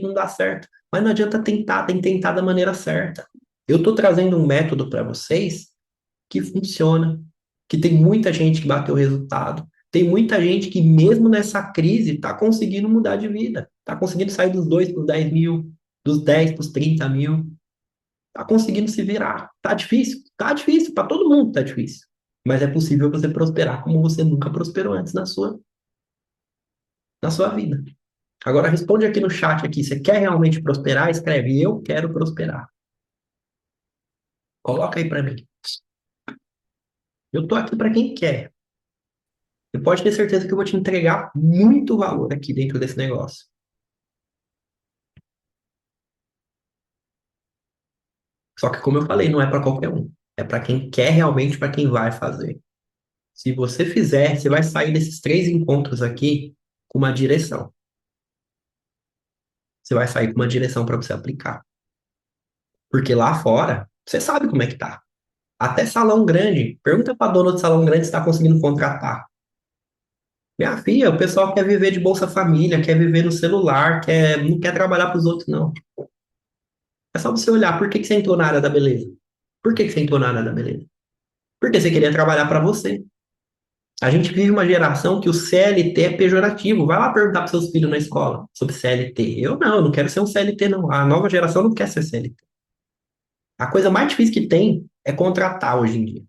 não dá certo. Mas não adianta tentar, tem que tentar da maneira certa. Eu estou trazendo um método para vocês que funciona, que tem muita gente que bateu resultado, tem muita gente que, mesmo nessa crise, está conseguindo mudar de vida, está conseguindo sair dos 2 para os 10 mil, dos 10 para os 30 mil, está conseguindo se virar. Tá difícil, para todo mundo tá difícil. Mas é possível você prosperar como você nunca prosperou antes na sua vida. Agora responde aqui no chat aqui, você quer realmente prosperar? Escreve, eu quero prosperar. Coloca aí para mim. Eu tô aqui para quem quer. Você pode ter certeza que eu vou te entregar muito valor aqui dentro desse negócio. Só que, como eu falei, não é para qualquer um. É para quem quer realmente, para quem vai fazer. Se você fizer, você vai sair desses três encontros aqui com uma direção. Você vai sair com uma direção para você aplicar. Porque lá fora, você sabe como é que tá. Até salão grande. Pergunta para dona do salão grande se está conseguindo contratar. Minha filha, o pessoal quer viver de Bolsa Família, quer viver no celular, não quer trabalhar para os outros, não. É só você olhar por que que você entrou na área da beleza. Por que que você entrou na área da beleza? Porque você queria trabalhar para você. A gente vive uma geração que o CLT é pejorativo. Vai lá perguntar para seus filhos na escola sobre CLT. Eu não quero ser um CLT, não. A nova geração não quer ser CLT. A coisa mais difícil que tem é contratar hoje em dia.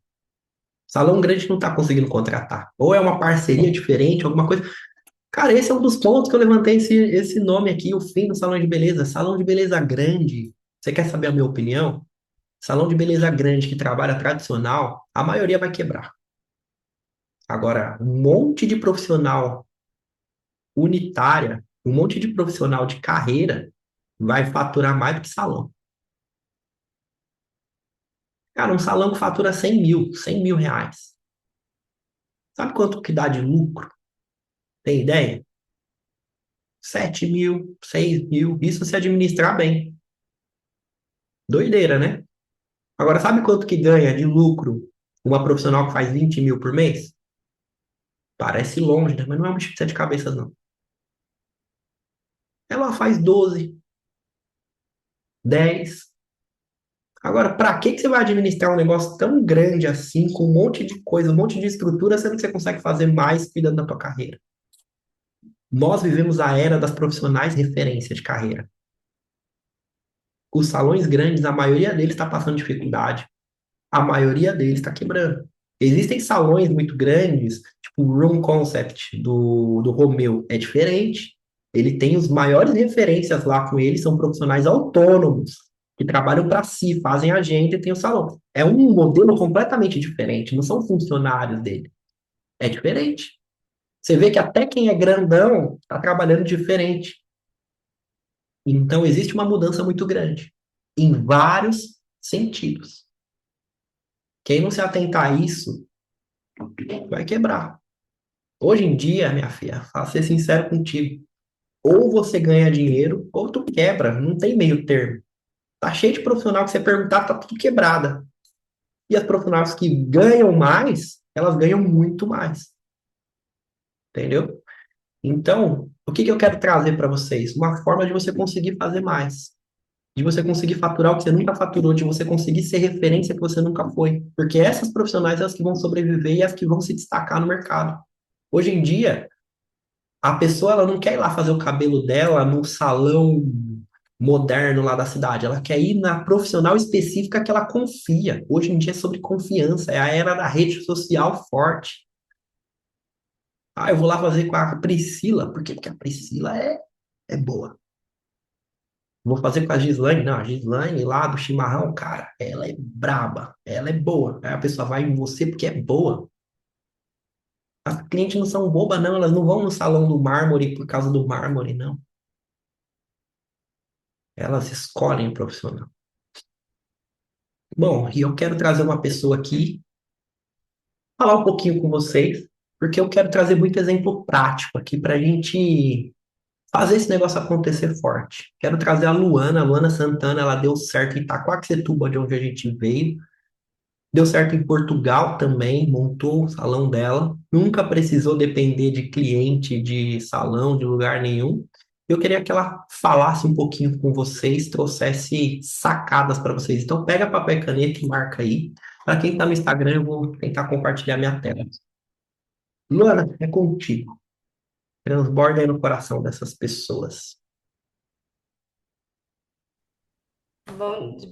Salão grande não está conseguindo contratar. Ou é uma parceria diferente, alguma coisa. Cara, esse é um dos pontos que eu levantei esse nome aqui, o fim do salão de beleza. Salão de beleza grande. Você quer saber a minha opinião? Salão de beleza grande que trabalha tradicional, a maioria vai quebrar. Agora, um monte de profissional unitária, um monte de profissional de carreira vai faturar mais do que salão. Cara, um salão que fatura 100 mil reais. Sabe quanto que dá de lucro? Tem ideia? 7 mil, 6 mil, isso se administrar bem. Doideira, né? Agora, sabe quanto que ganha de lucro uma profissional que faz 20 mil por mês? Parece longe, né? Mas não é um bicho de sete cabeças, não. Ela faz 12, 10. Agora, para que que você vai administrar um negócio tão grande assim, com um monte de coisa, um monte de estrutura, sendo que você consegue fazer mais cuidando da tua carreira? Nós vivemos a era das profissionais referência de carreira. Os salões grandes, a maioria deles está passando dificuldade. A maioria deles está quebrando. Existem salões muito grandes, tipo o Room Concept do Romeu, é diferente. Ele tem os maiores referências lá com ele, são profissionais autônomos, que trabalham para si, fazem agenda e tem o salão. É um modelo completamente diferente, não são funcionários dele. É diferente. Você vê que até quem é grandão está trabalhando diferente. Então, existe uma mudança muito grande, em vários sentidos. Quem não se atentar a isso, vai quebrar. Hoje em dia, minha filha, para ser sincero contigo, ou você ganha dinheiro, ou tu quebra, não tem meio termo. Tá cheio de profissional que você perguntar, tá tudo quebrada. E as profissionais que ganham mais, elas ganham muito mais, entendeu? Então, o que que eu quero trazer para vocês? Uma forma de você conseguir fazer mais, de você conseguir faturar o que você nunca faturou, de você conseguir ser referência que você nunca foi. Porque essas profissionais, elas que vão sobreviver e as que vão se destacar no mercado. Hoje em dia, a pessoa ela não quer ir lá fazer o cabelo dela num salão moderno lá da cidade. Ela quer ir na profissional específica que ela confia. Hoje em dia é sobre confiança, é a era da rede social forte. Ah, eu vou lá fazer com a Priscila. Por quê? Porque a Priscila é boa. Vou fazer com a Gislaine. Não, a Gislaine lá do chimarrão, cara, ela é braba, ela é boa. Aí a pessoa vai em você porque é boa. As clientes não são bobas, não. Elas não vão no salão do mármore por causa do mármore, não. Elas escolhem o profissional. Bom, e eu quero trazer uma pessoa aqui, falar um pouquinho com vocês, porque eu quero trazer muito exemplo prático aqui para a gente fazer esse negócio acontecer forte. Quero trazer a Luana Santana, ela deu certo em Itaquaquecetuba, de onde a gente veio. Deu certo em Portugal também, montou o salão dela. Nunca precisou depender de cliente, de salão, de lugar nenhum. Eu queria que ela falasse um pouquinho com vocês, trouxesse sacadas para vocês. Então, pega papel e caneta e marca aí. Para quem está no Instagram, eu vou tentar compartilhar minha tela. Luana, é contigo. Transborda aí no coração dessas pessoas.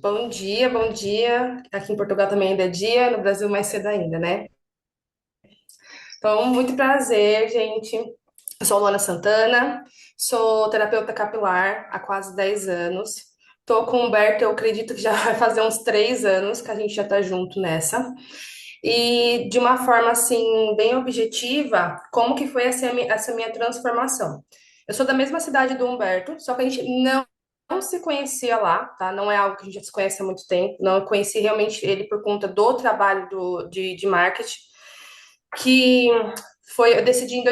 Bom dia, bom dia. Aqui em Portugal também ainda é dia, no Brasil mais cedo ainda, né? Então, muito prazer, gente. Eu sou a Luana Santana, sou terapeuta capilar há quase 10 anos. Tô com o Humberto, eu acredito que já vai fazer uns 3 anos que a gente já tá junto nessa. E de uma forma assim, bem objetiva, como que foi essa minha transformação? Eu sou da mesma cidade do Humberto, só que a gente não se conhecia lá, tá? Não é algo que a gente já se conhece há muito tempo. Não, eu conheci realmente ele por conta do trabalho de marketing, que foi, eu decidi em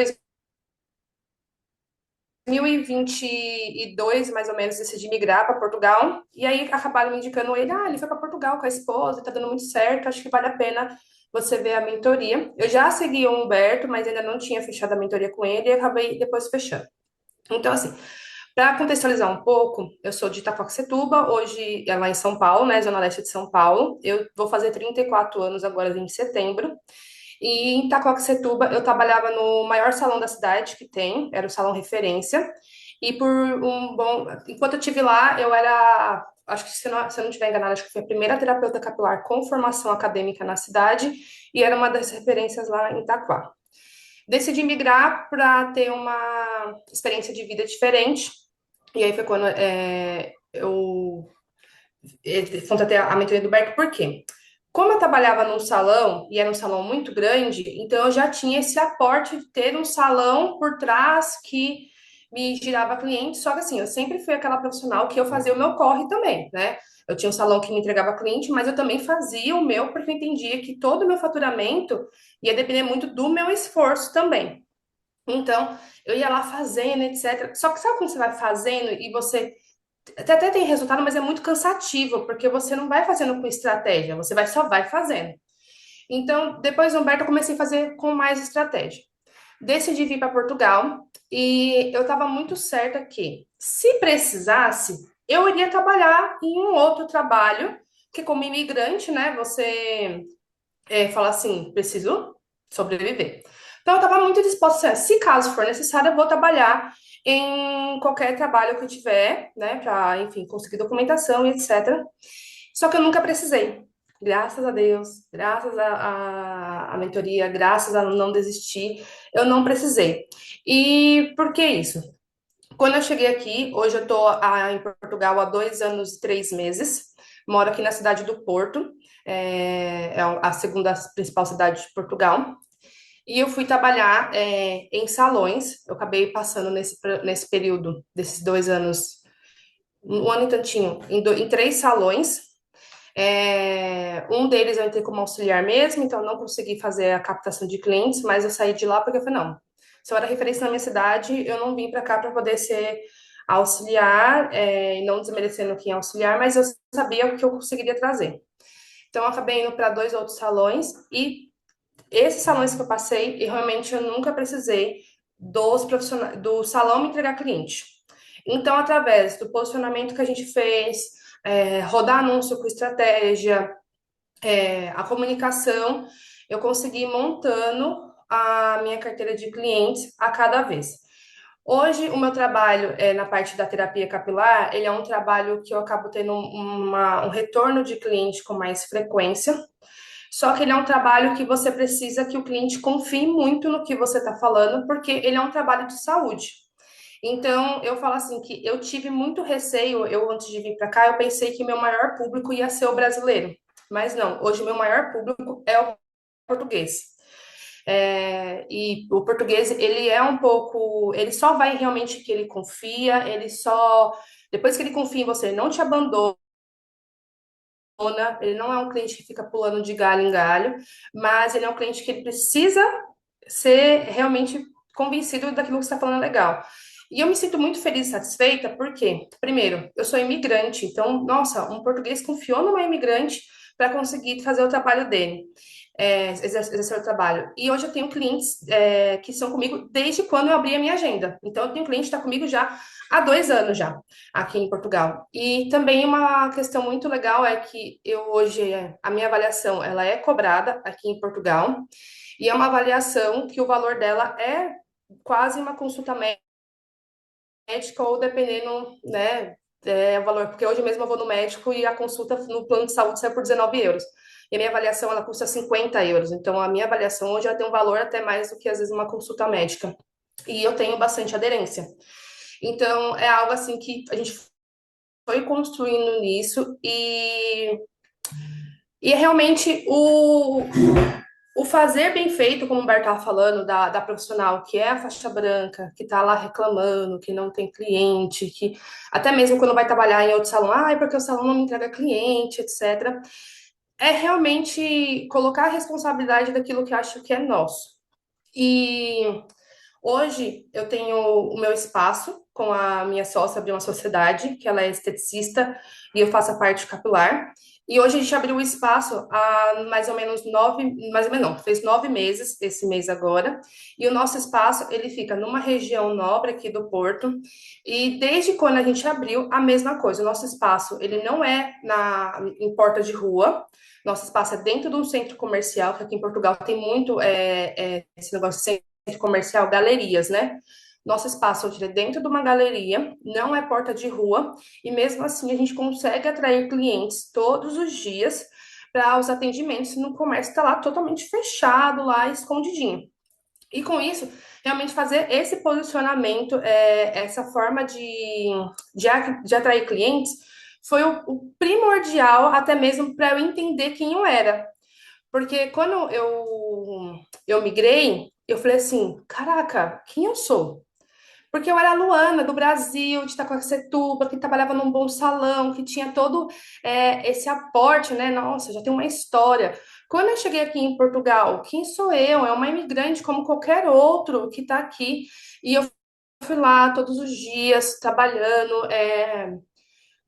2022, mais ou menos, decidi migrar para Portugal. E aí acabaram me indicando ele, ele foi para Portugal com a esposa, tá dando muito certo, acho que vale a pena você ver a mentoria. Eu já segui o Humberto, mas ainda não tinha fechado a mentoria com ele e acabei depois fechando. Então, assim, para contextualizar um pouco, eu sou de Itacoaxetuba, hoje é lá em São Paulo, né, Zona Leste de São Paulo. Eu vou fazer 34 anos agora em setembro. E em Itacoaxetuba eu trabalhava no maior salão da cidade que tem, era o salão referência. E por um bom, enquanto eu tive lá, eu era, acho que se eu não estiver enganada, acho que foi a primeira terapeuta capilar com formação acadêmica na cidade e era uma das referências lá em Itaquá. Decidi migrar para ter uma experiência de vida diferente. E aí foi quando eu contratei a mentoria do Berk, por quê? Como eu trabalhava num salão, e era um salão muito grande, então eu já tinha esse aporte de ter um salão por trás que me girava cliente, só que assim, eu sempre fui aquela profissional que eu fazia o meu corre também, né? Eu tinha um salão que me entregava cliente, mas eu também fazia o meu, porque eu entendia que todo o meu faturamento ia depender muito do meu esforço também. Então, eu ia lá fazendo, etc. Só que sabe quando você vai fazendo e você até tem resultado, mas é muito cansativo, porque você não vai fazendo com estratégia, você só vai fazendo. Então, depois do Humberto, eu comecei a fazer com mais estratégia. Decidi vir para Portugal e eu estava muito certa que, se precisasse, eu iria trabalhar em um outro trabalho, que como imigrante, né, você fala assim, preciso sobreviver. Então, eu estava muito disposta, assim, se caso for necessário, eu vou trabalhar em qualquer trabalho que eu tiver, né, para, enfim, conseguir documentação e etc. Só que eu nunca precisei. Graças a Deus, graças à mentoria, graças a não desistir, eu não precisei. E por que isso? Quando eu cheguei aqui, hoje eu estou em Portugal há 2 anos e 3 meses, moro aqui na cidade do Porto, é a segunda principal cidade de Portugal. E eu fui trabalhar em salões. Eu acabei passando nesse período desses 2 anos, um ano e tantinho, em 3 salões. Um deles eu entrei como auxiliar mesmo, então eu não consegui fazer a captação de clientes, mas eu saí de lá porque eu falei, não, se eu era referência na minha cidade, eu não vim para cá para poder ser auxiliar, e não desmerecendo quem é auxiliar, mas eu sabia o que eu conseguiria trazer. Então, eu acabei indo para 2 outros salões e esses salões que eu passei, e realmente eu nunca precisei dos profissionais, do salão me entregar cliente. Então, através do posicionamento que a gente fez, rodar anúncio com estratégia, a comunicação, eu consegui ir montando a minha carteira de clientes a cada vez. Hoje, o meu trabalho na parte da terapia capilar, ele é um trabalho que eu acabo tendo um retorno de cliente com mais frequência, só que ele é um trabalho que você precisa que o cliente confie muito no que você está falando, porque ele é um trabalho de saúde. Então, eu falo assim que eu tive muito receio, eu antes de vir para cá, eu pensei que meu maior público ia ser o brasileiro. Mas não, hoje o meu maior público é o português. E o português, ele é um pouco, ele só vai realmente que ele confia, ele só, depois que ele confia em você, ele não te abandona, ele não é um cliente que fica pulando de galho em galho, mas ele é um cliente que ele precisa ser realmente convencido daquilo que você está falando legal. E eu me sinto muito feliz e satisfeita porque, primeiro, eu sou imigrante, então, nossa, um português confiou numa imigrante para conseguir fazer o trabalho dele, exercer o trabalho. E hoje eu tenho clientes que são comigo desde quando eu abri a minha agenda. Então, eu tenho cliente que está comigo já há 2 anos já, aqui em Portugal. E também uma questão muito legal é que eu hoje, a minha avaliação, ela é cobrada aqui em Portugal, e é uma avaliação que o valor dela é quase uma consulta médica, ou dependendo, né, o valor, porque hoje mesmo eu vou no médico e a consulta no plano de saúde sai por 19 euros. E a minha avaliação, ela custa 50 euros. Então, a minha avaliação hoje já tem um valor até mais do que, às vezes, uma consulta médica. E eu tenho bastante aderência. Então, é algo assim que a gente foi construindo nisso e é realmente o fazer bem feito, como o Humberto estava falando, da profissional que é a faixa branca, que está lá reclamando, que não tem cliente, que até mesmo quando vai trabalhar em outro salão, é porque o salão não me entrega cliente, etc. É realmente colocar a responsabilidade daquilo que eu acho que é nosso. E hoje eu tenho o meu espaço com a minha sócia, abri uma sociedade, que ela é esteticista e eu faço a parte capilar. E hoje a gente abriu o espaço há mais ou menos mais ou menos não, fez 9 meses, esse mês agora. E o nosso espaço, ele fica numa região nobre aqui do Porto. E desde quando a gente abriu, a mesma coisa. O nosso espaço, ele não é em porta de rua. Nosso espaço é dentro de um centro comercial, que aqui em Portugal tem muito esse negócio de centro comercial, galerias, né? Nosso espaço hoje é dentro de uma galeria, não é porta de rua, e mesmo assim a gente consegue atrair clientes todos os dias para os atendimentos no comércio está lá totalmente fechado, lá escondidinho. E com isso, realmente fazer esse posicionamento, essa forma de atrair clientes, foi o primordial até mesmo para eu entender quem eu era. Porque quando eu migrei, eu falei assim, caraca, quem eu sou? Porque eu era a Luana, do Brasil, de Itacoaxetuba, que trabalhava num bom salão, que tinha todo esse aporte, né? Nossa, já tem uma história. Quando eu cheguei aqui em Portugal, quem sou eu? É uma imigrante como qualquer outro que está aqui. E eu fui lá todos os dias, trabalhando,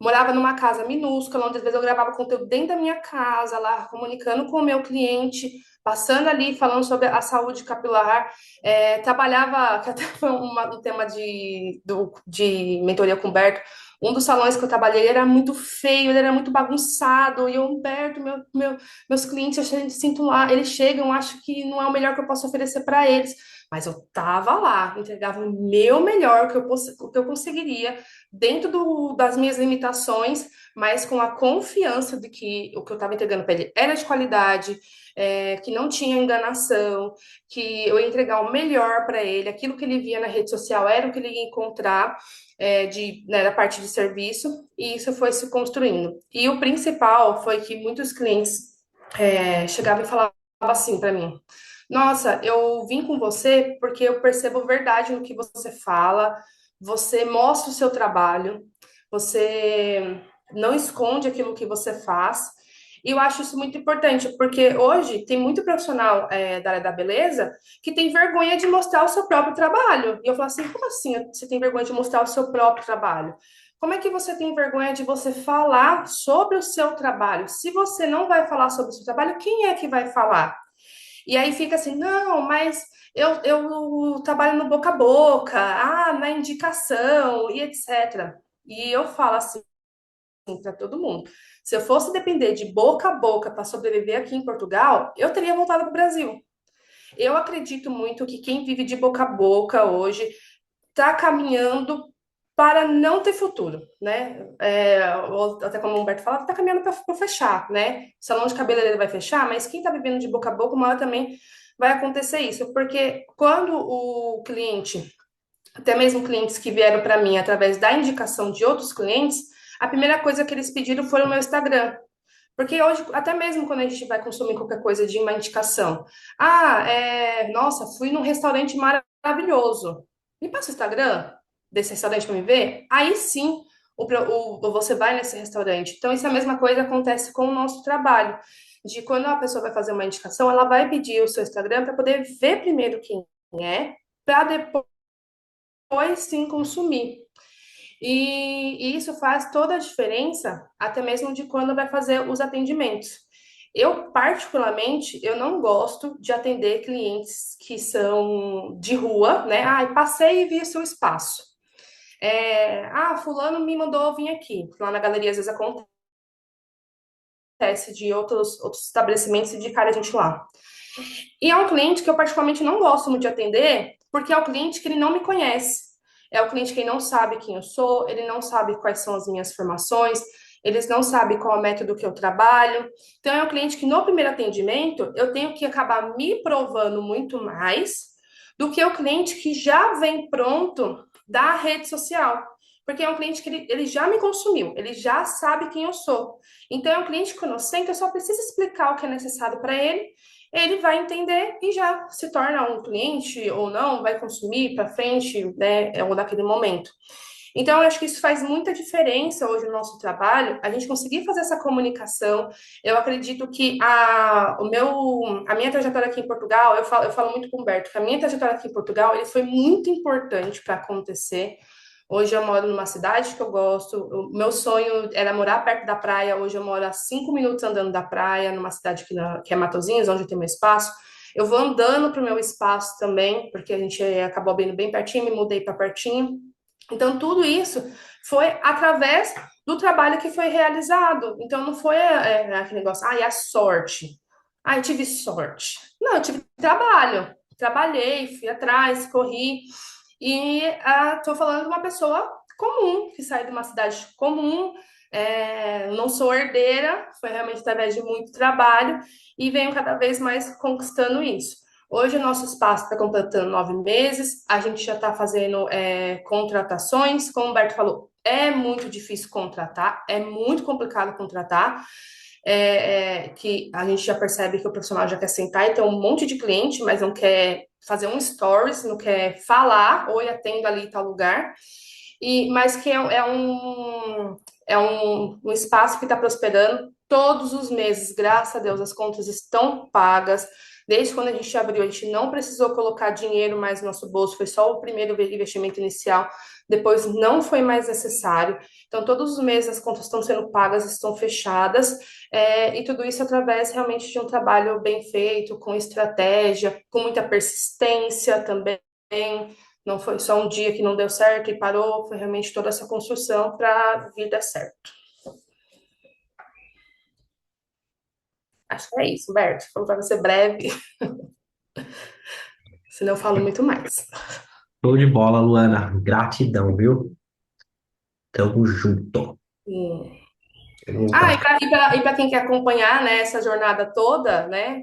morava numa casa minúscula, onde às vezes eu gravava conteúdo dentro da minha casa, lá comunicando com o meu cliente, passando ali, falando sobre a saúde capilar. Trabalhava, que até foi um tema de mentoria com o Humberto. Um dos salões que eu trabalhei ele era muito feio, ele era muito bagunçado. E eu, Humberto, meus clientes, eu sinto lá, eles chegam, acho que não é o melhor que eu posso oferecer para eles. Mas eu tava lá, entregava o meu melhor o que eu conseguiria dentro das minhas limitações, mas com a confiança de que o que eu estava entregando para ele era de qualidade, que não tinha enganação, que eu ia entregar o melhor para ele, aquilo que ele via na rede social era o que ele ia encontrar né, da parte de serviço, e isso foi se construindo. E o principal foi que muitos clientes chegavam e falavam assim para mim: Nossa, eu vim com você porque eu percebo verdade no que você fala, você mostra o seu trabalho, você não esconde aquilo que você faz. E eu acho isso muito importante, porque hoje tem muito profissional da área da beleza que tem vergonha de mostrar o seu próprio trabalho. E eu falo assim, como assim você tem vergonha de mostrar o seu próprio trabalho? Como é que você tem vergonha de você falar sobre o seu trabalho? Se você não vai falar sobre o seu trabalho, quem é que vai falar? E aí fica assim, não, mas eu trabalho no boca a boca, na indicação e etc. E eu falo assim para todo mundo. Se eu fosse depender de boca a boca para sobreviver aqui em Portugal, eu teria voltado para o Brasil. Eu acredito muito que quem vive de boca a boca hoje está caminhando para não ter futuro, né? Ou até como o Humberto fala, está caminhando para fechar, né? O salão de cabeleireiro vai fechar, mas quem está vivendo de boca a boca, uma hora também vai acontecer isso, porque quando o cliente, até mesmo clientes que vieram para mim através da indicação de outros clientes, a primeira coisa que eles pediram foi o meu Instagram. Porque hoje, até mesmo quando a gente vai consumir qualquer coisa de uma indicação, nossa, fui num restaurante maravilhoso. Me passa o Instagram desse restaurante para me ver? Aí sim, você vai nesse restaurante. Então, isso é a mesma coisa que acontece com o nosso trabalho. De quando a pessoa vai fazer uma indicação, ela vai pedir o seu Instagram para poder ver primeiro quem é, para depois sim consumir. E isso faz toda a diferença, até mesmo de quando vai fazer os atendimentos. Eu, particularmente, eu não gosto de atender clientes que são de rua, né? Ah, passei e vi o seu espaço. Fulano me mandou vir aqui. Lá na galeria, às vezes acontece de outros estabelecimentos indicarem a gente lá. E é um cliente que eu particularmente não gosto muito de atender, porque é o cliente que ele não me conhece. É o cliente que não sabe quem eu sou, ele não sabe quais são as minhas formações, eles não sabem qual é o método que eu trabalho. Então, é um cliente que no primeiro atendimento eu tenho que acabar me provando muito mais do que o cliente que já vem pronto da rede social. Porque é um cliente que ele já me consumiu, ele já sabe quem eu sou. Então, é um cliente conhecente, eu só preciso explicar o que é necessário para ele vai entender e já se torna um cliente ou não, vai consumir para frente, né, ou naquele momento. Então, eu acho que isso faz muita diferença hoje no nosso trabalho, a gente conseguir fazer essa comunicação. Eu acredito que a minha trajetória aqui em Portugal, eu falo muito com o Humberto, que a minha trajetória aqui em Portugal ele foi muito importante para acontecer. Hoje eu moro numa cidade que eu gosto. O meu sonho era morar perto da praia. Hoje eu moro a 5 minutos andando da praia, numa cidade que é Matozinhos, onde tem meu espaço. Eu vou andando para o meu espaço também, porque a gente acabou abrindo bem pertinho, me mudei para pertinho. Então, tudo isso foi através do trabalho que foi realizado. Então, não foi aquele negócio, é a sorte. Eu tive sorte. Não, eu tive trabalho. Trabalhei, fui atrás, corri. E estou falando de uma pessoa comum, que sai de uma cidade comum, não sou herdeira, foi realmente através de muito trabalho e venho cada vez mais conquistando isso. Hoje o nosso espaço está completando 9 meses, a gente já está fazendo contratações, como o Humberto falou, é muito difícil contratar, é muito complicado contratar, que a gente já percebe que o profissional já quer sentar e ter um monte de cliente, mas não quer fazer um stories, não quer falar, oi, atendo ali em tal lugar, mas que é um espaço que está prosperando todos os meses, graças a Deus, as contas estão pagas. Desde quando a gente abriu, a gente não precisou colocar dinheiro mais no nosso bolso, foi só o primeiro investimento inicial, depois não foi mais necessário. Então, todos os meses as contas estão sendo pagas, estão fechadas, e tudo isso através realmente de um trabalho bem feito, com estratégia, com muita persistência também. Não foi só um dia que não deu certo e parou, foi realmente toda essa construção para a vir dar certo. Acho que é isso, Berto. Falou para ser breve, senão eu falo muito mais. Show de bola, Luana. Gratidão, viu? Tamo junto. Hum. Vamos pra E para quem quer acompanhar, né, essa jornada toda, né,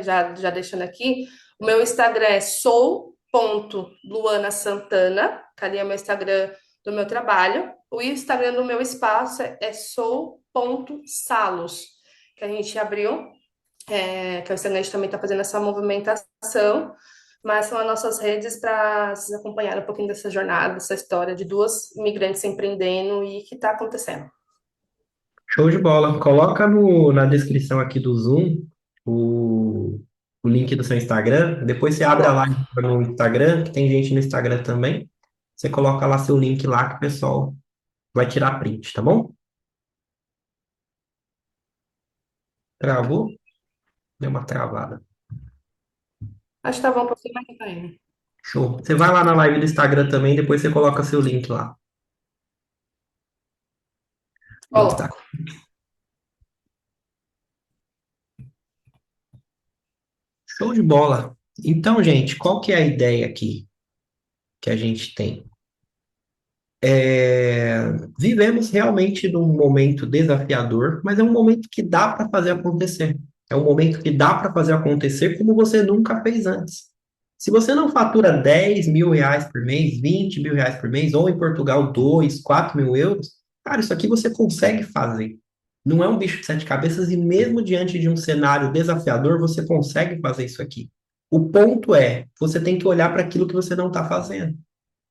já deixando aqui, o meu Instagram é sou.luanasantana, que ali é o meu Instagram do meu trabalho. O Instagram do meu espaço é sou.salos, que a gente abriu, que o Instagram também está fazendo essa movimentação, mas são as nossas redes para vocês acompanharem um pouquinho dessa jornada, dessa história de duas imigrantes empreendendo e que está acontecendo. Show de bola. Coloca na descrição aqui do Zoom o, o link do seu Instagram. Depois você abre a Coloco. live no Instagram, que tem gente no Instagram também. Você coloca lá seu link lá que o pessoal vai tirar print, tá bom? Travou? Deu uma travada. Acho que estava um pouquinho mais ainda. Show. Você vai lá na live do Instagram também, depois você coloca seu link lá. Pronto, tá. Coloco. Show de bola. Então, gente, qual que é a ideia aqui que a gente tem? Vivemos realmente num momento desafiador, mas é um momento que dá para fazer acontecer. É um momento que dá para fazer acontecer como você nunca fez antes. Se você não fatura 10 mil reais por mês, 20 mil reais por mês, ou em Portugal 2, 4 mil euros, cara, isso aqui você consegue fazer. Não é um bicho de sete cabeças e mesmo diante de um cenário desafiador, você consegue fazer isso aqui. O ponto é, você tem que olhar para aquilo que você não está fazendo.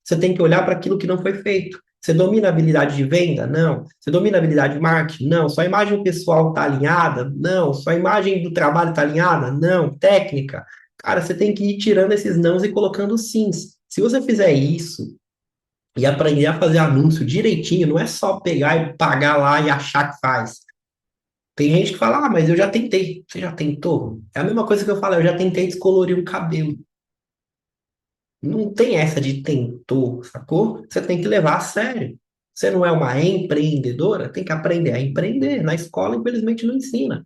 Você tem que olhar para aquilo que não foi feito. Você domina a habilidade de venda? Não. Você domina a habilidade de marketing? Não. Sua imagem pessoal está alinhada? Não. Sua imagem do trabalho está alinhada? Não. Técnica? Cara, você tem que ir tirando esses nãos e colocando sims. Se você fizer isso e aprender a fazer anúncio direitinho, não é só pegar e pagar lá e achar que faz. Tem gente que fala, ah, mas eu já tentei. Você já tentou? É a mesma coisa que eu falo, eu já tentei descolorir um cabelo. Não tem essa de tentou, sacou? Você tem que levar a sério. Você não é uma empreendedora, tem que aprender a empreender. Na escola, infelizmente, não ensina.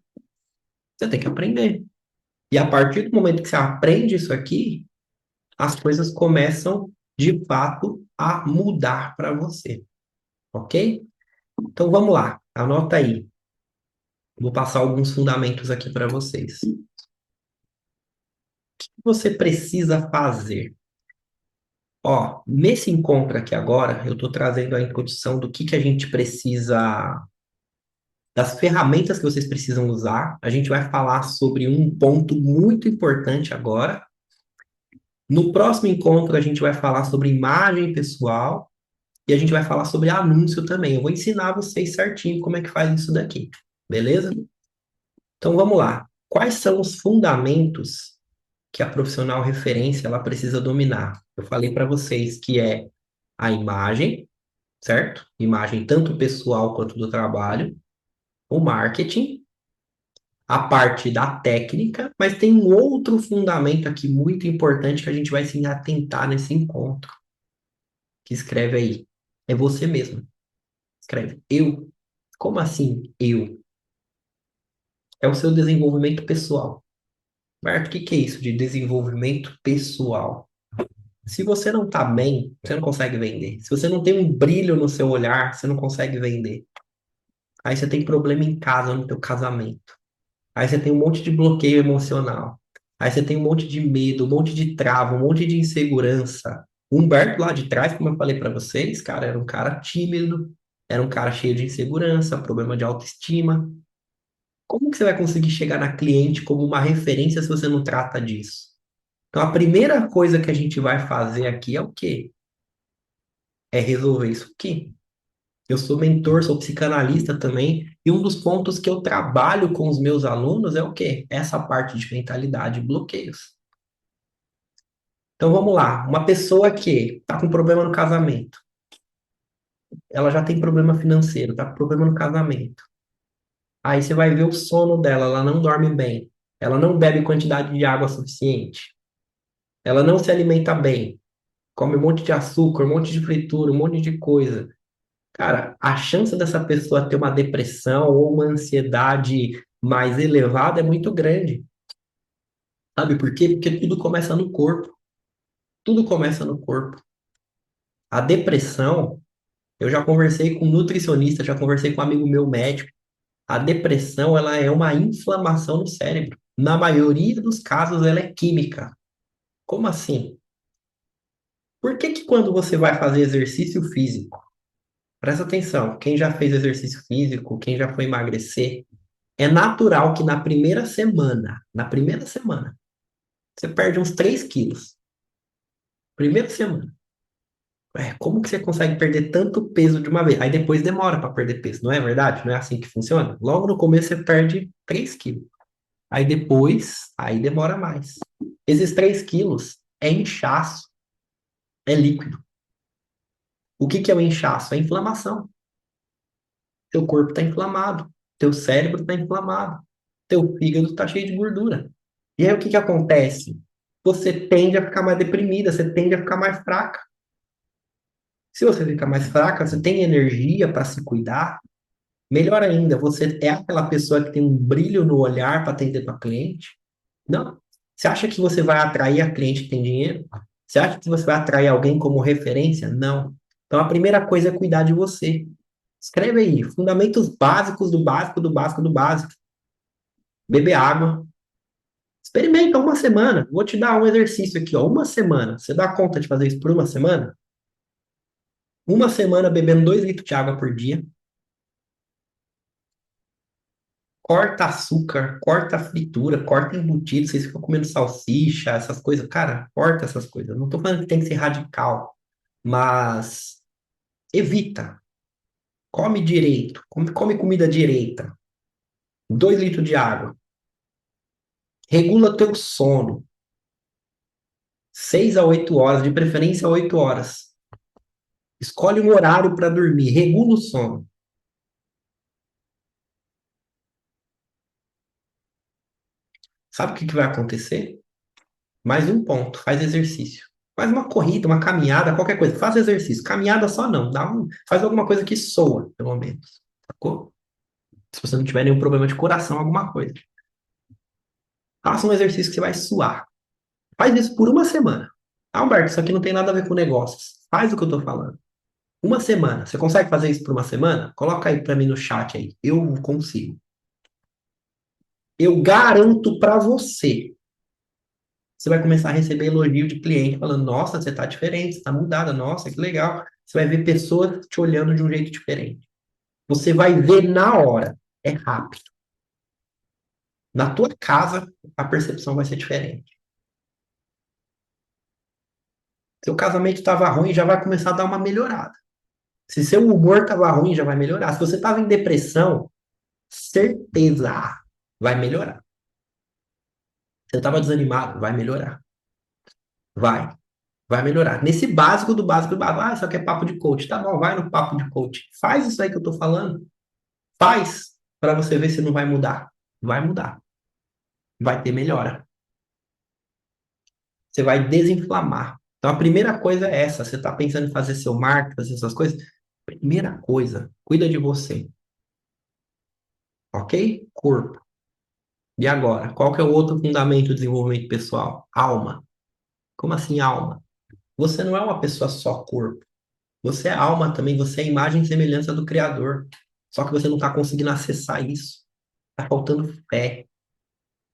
Você tem que aprender. E a partir do momento que você aprende isso aqui, as coisas começam, de fato, a mudar para você. Ok? Então vamos lá, anota aí. Vou passar alguns fundamentos aqui para vocês. O que você precisa fazer? Ó, nesse encontro aqui agora, eu estou trazendo a introdução do que a gente precisa, das ferramentas que vocês precisam usar. A gente vai falar sobre um ponto muito importante agora. No próximo encontro, a gente vai falar sobre imagem pessoal e a gente vai falar sobre anúncio também. Eu vou ensinar vocês certinho como é que faz isso daqui, beleza? Então vamos lá. Quais são os fundamentos que a profissional referência ela precisa dominar? Eu falei para vocês que é a imagem, certo? Imagem tanto pessoal quanto do trabalho, o marketing, a parte da técnica, mas tem um outro fundamento aqui muito importante que a gente vai se atentar nesse encontro, que escreve aí. É você mesmo. Escreve eu. Como assim eu? É o seu desenvolvimento pessoal. Marco, o que que é isso de desenvolvimento pessoal? Se você não está bem, você não consegue vender. Se você não tem um brilho no seu olhar, você não consegue vender. Aí você tem problema em casa, no teu casamento. Aí você tem um monte de bloqueio emocional. Aí você tem um monte de medo, um monte de trava, um monte de insegurança. O Humberto lá de trás, como eu falei para vocês, cara, era um cara tímido, era um cara cheio de insegurança, problema de autoestima. Como que você vai conseguir chegar na cliente como uma referência se você não trata disso? Então, a primeira coisa que a gente vai fazer aqui é o quê? É resolver isso aqui. Eu sou mentor, sou psicanalista também, e um dos pontos que eu trabalho com os meus alunos é o quê? Essa parte de mentalidade e bloqueios. Então vamos lá, uma pessoa que está com problema no casamento, ela já tem problema financeiro, está com problema no casamento. Aí você vai ver o sono dela, ela não dorme bem, ela não bebe quantidade de água suficiente, ela não se alimenta bem, come um monte de açúcar, um monte de fritura, um monte de coisa. Cara, a chance dessa pessoa ter uma depressão ou uma ansiedade mais elevada é muito grande. Sabe por quê? Porque tudo começa no corpo. Tudo começa no corpo. A depressão, eu já conversei com um nutricionista, já conversei com um amigo meu médico. A depressão, ela é uma inflamação no cérebro. Na maioria dos casos, ela é química. Como assim? Por que que quando você vai fazer exercício físico, presta atenção, quem já fez exercício físico, quem já foi emagrecer, é natural que na primeira semana, você perde uns 3 quilos. Primeira semana. Como que você consegue perder tanto peso de uma vez? Aí depois demora para perder peso, não é verdade? Não é assim que funciona? Logo no começo você perde 3 quilos. Aí depois, aí demora mais. Esses 3 quilos é inchaço, é líquido. O que que é o inchaço? É inflamação. Teu corpo está inflamado, teu cérebro está inflamado, teu fígado está cheio de gordura. E aí o que que acontece? Você tende a ficar mais deprimida, você tende a ficar mais fraca. Se você ficar mais fraca, você tem energia para se cuidar. Melhor ainda, você é aquela pessoa que tem um brilho no olhar para atender para cliente? Não. Você acha que você vai atrair a cliente que tem dinheiro? Você acha que você vai atrair alguém como referência? Não. Então a primeira coisa é cuidar de você. Escreve aí, fundamentos básicos do básico, do básico, do básico. Beber água. Experimenta uma semana. Vou te dar um exercício aqui, ó. Uma semana. Você dá conta de fazer isso por uma semana? Uma semana bebendo 2 litros de água por dia. Corta açúcar, corta fritura, corta embutido. Vocês ficam comendo salsicha, essas coisas. Cara, corta essas coisas. Não tô falando que tem que ser radical, mas evita. Come direito. Come comida direita. 2 litros de água. Regula teu sono. 6 a 8 horas, de preferência 8 horas. Escolhe um horário para dormir. Regula o sono. Sabe o que que vai acontecer? Mais um ponto, faz exercício. Faz uma corrida, uma caminhada, qualquer coisa. Faz exercício. Caminhada só não. Faz alguma coisa que soa, pelo menos. Sacou? Se você não tiver nenhum problema de coração, alguma coisa. Faça um exercício que você vai suar. Faz isso por uma semana. Ah, Humberto, isso aqui não tem nada a ver com negócios. Faz o que eu tô falando. Uma semana. Você consegue fazer isso por uma semana? Coloca aí pra mim no chat aí. Eu consigo. Eu garanto pra você. Você vai começar a receber elogio de cliente falando: Nossa, você tá diferente, você tá mudada, nossa, que legal. Você vai ver pessoas te olhando de um jeito diferente. Você vai ver na hora. É rápido. Na tua casa, a percepção vai ser diferente. Seu casamento estava ruim, já vai começar a dar uma melhorada. Se seu humor estava ruim, já vai melhorar. Se você estava em depressão, certeza vai melhorar. Você estava desanimado, vai melhorar. Vai. Vai melhorar. Nesse básico do básico do básico. Ah, isso aqui é papo de coach. Tá bom, vai no papo de coach. Faz isso aí que eu tô falando. Faz para você ver se não vai mudar. Vai mudar. Vai ter melhora. Você vai desinflamar. Então a primeira coisa é essa. Você está pensando em fazer seu marketing, fazer essas coisas? Primeira coisa, cuida de você. Ok? Corpo. E agora? Qual que é o outro fundamento do desenvolvimento pessoal? Alma. Como assim alma? Você não é uma pessoa só corpo. Você é alma também. Você é imagem e semelhança do Criador. Só que você não está conseguindo acessar isso. Está faltando fé.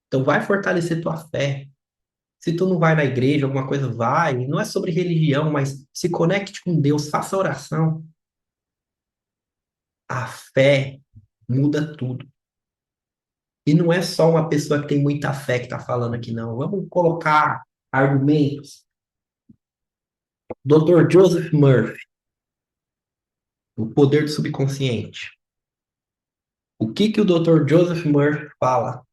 Então vai fortalecer tua fé. Se tu não vai na igreja, alguma coisa, vai. Não é sobre religião, mas se conecte com Deus, faça oração. A fé muda tudo. E não é só uma pessoa que tem muita fé que está falando aqui, não. Vamos colocar argumentos. Dr. Joseph Murphy, o poder do subconsciente. O que que o Dr. Joseph Murphy fala?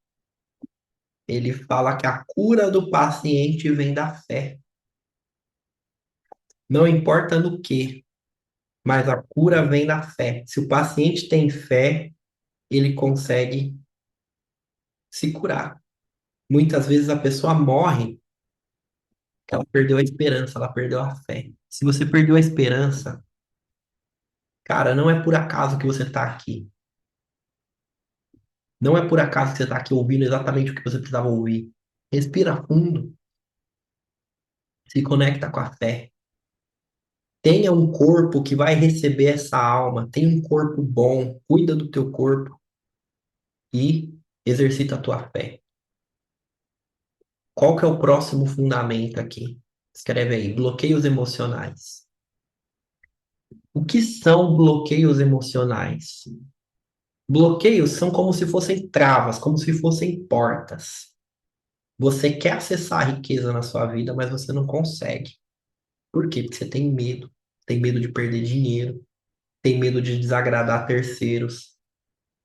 Ele fala que a cura do paciente vem da fé. Não importa no que, mas a cura vem da fé. Se o paciente tem fé, ele consegue se curar. Muitas vezes a pessoa morre porque ela perdeu a esperança, ela perdeu a fé. Se você perdeu a esperança, cara, não é por acaso que você está aqui. Não é por acaso que você está aqui ouvindo exatamente o que você precisava ouvir. Respira fundo, se conecta com a fé. Tenha um corpo que vai receber essa alma. Tenha um corpo bom, cuida do teu corpo e exercita a tua fé. Qual que é o próximo fundamento aqui? Escreve aí, bloqueios emocionais. O que são bloqueios emocionais? Bloqueios são como se fossem travas, como se fossem portas. Você quer acessar a riqueza na sua vida, mas você não consegue. Por quê? Porque você tem medo. Tem medo de perder dinheiro, tem medo de desagradar terceiros,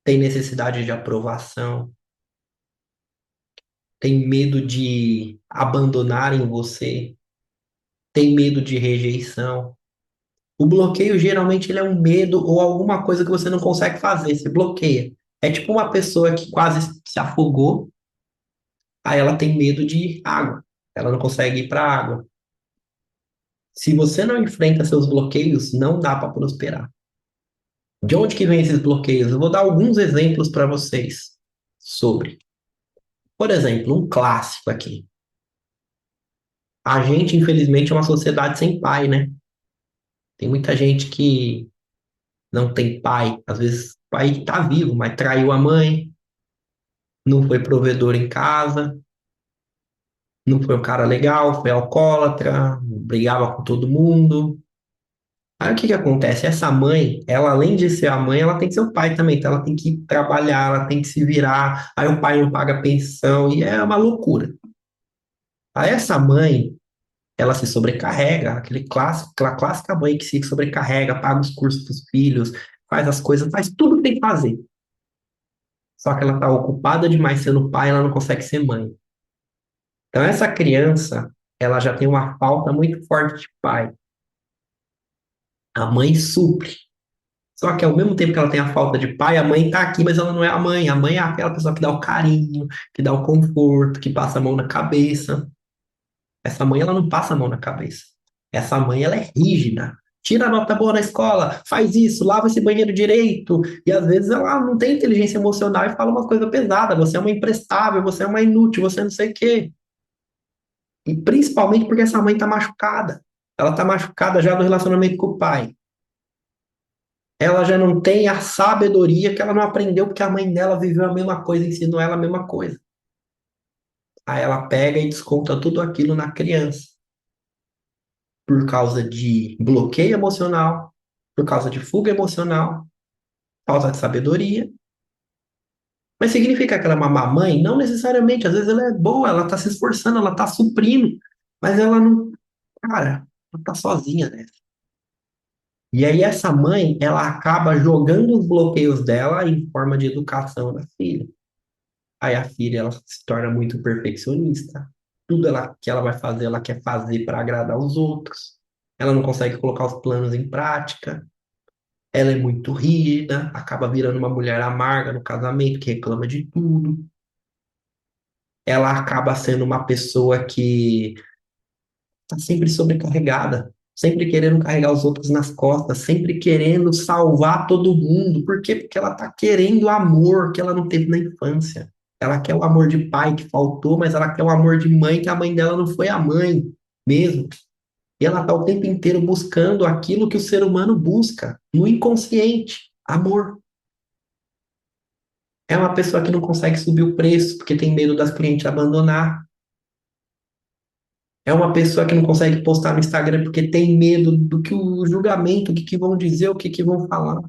tem necessidade de aprovação, tem medo de abandonarem você, tem medo de rejeição. O bloqueio geralmente ele é um medo ou alguma coisa que você não consegue fazer, você bloqueia. É tipo uma pessoa que quase se afogou, aí ela tem medo de água, ela não consegue ir para a água. Se você não enfrenta seus bloqueios, não dá para prosperar. De onde que vem esses bloqueios? Eu vou dar alguns exemplos para vocês sobre. Por exemplo, um clássico aqui. A gente, infelizmente, é uma sociedade sem pai, né? Tem muita gente que não tem pai. Às vezes o pai tá vivo, mas traiu a mãe, não foi provedor em casa, não foi um cara legal, foi alcoólatra, brigava com todo mundo. Aí o que que acontece? Essa mãe, ela além de ser a mãe, ela tem que ser o pai também. Então ela tem que trabalhar, ela tem que se virar. Aí o pai não paga pensão e é uma loucura. Aí essa mãe, ela se sobrecarrega, aquela clássica mãe que se sobrecarrega, paga os cursos dos filhos, faz as coisas, faz tudo que tem que fazer. Só que ela está ocupada demais sendo pai, ela não consegue ser mãe. Então essa criança, ela já tem uma falta muito forte de pai. A mãe supre. Só que ao mesmo tempo que ela tem a falta de pai, a mãe tá aqui, mas ela não é a mãe. A mãe é aquela pessoa que dá o carinho, que dá o conforto, que passa a mão na cabeça. Essa mãe, ela não passa a mão na cabeça. Essa mãe, ela é rígida. Tira a nota boa na escola, faz isso, lava esse banheiro direito. E às vezes ela não tem inteligência emocional e fala uma coisa pesada. Você é uma imprestável, você é uma inútil, você não sei o quê. E principalmente porque essa mãe tá machucada. Ela tá machucada já do relacionamento com o pai. Ela já não tem a sabedoria que ela não aprendeu porque a mãe dela viveu a mesma coisa, ensinou ela a mesma coisa. Aí ela pega e desconta tudo aquilo na criança, por causa de bloqueio emocional, por causa de fuga emocional, falta de sabedoria. Mas significa que ela é uma má mãe? Não necessariamente. Às vezes ela é boa, ela tá se esforçando, ela tá suprindo, mas ela não, cara, ela tá sozinha, né? E aí essa mãe, ela acaba jogando os bloqueios dela em forma de educação da filha. Aí a filha, ela se torna muito perfeccionista. Tudo que ela vai fazer, ela quer fazer para agradar os outros. Ela não consegue colocar os planos em prática. Ela é muito rígida, acaba virando uma mulher amarga no casamento, que reclama de tudo. Ela acaba sendo uma pessoa que está sempre sobrecarregada, sempre querendo carregar os outros nas costas, sempre querendo salvar todo mundo. Por quê? Porque ela está querendo amor que ela não teve na infância. Ela quer o amor de pai que faltou, mas ela quer o amor de mãe que a mãe dela não foi a mãe mesmo. E ela está o tempo inteiro buscando aquilo que o ser humano busca no inconsciente, amor. É uma pessoa que não consegue subir o preço porque tem medo das clientes abandonar. É uma pessoa que não consegue postar no Instagram porque tem medo do que o julgamento, o que que vão dizer, o que que vão falar.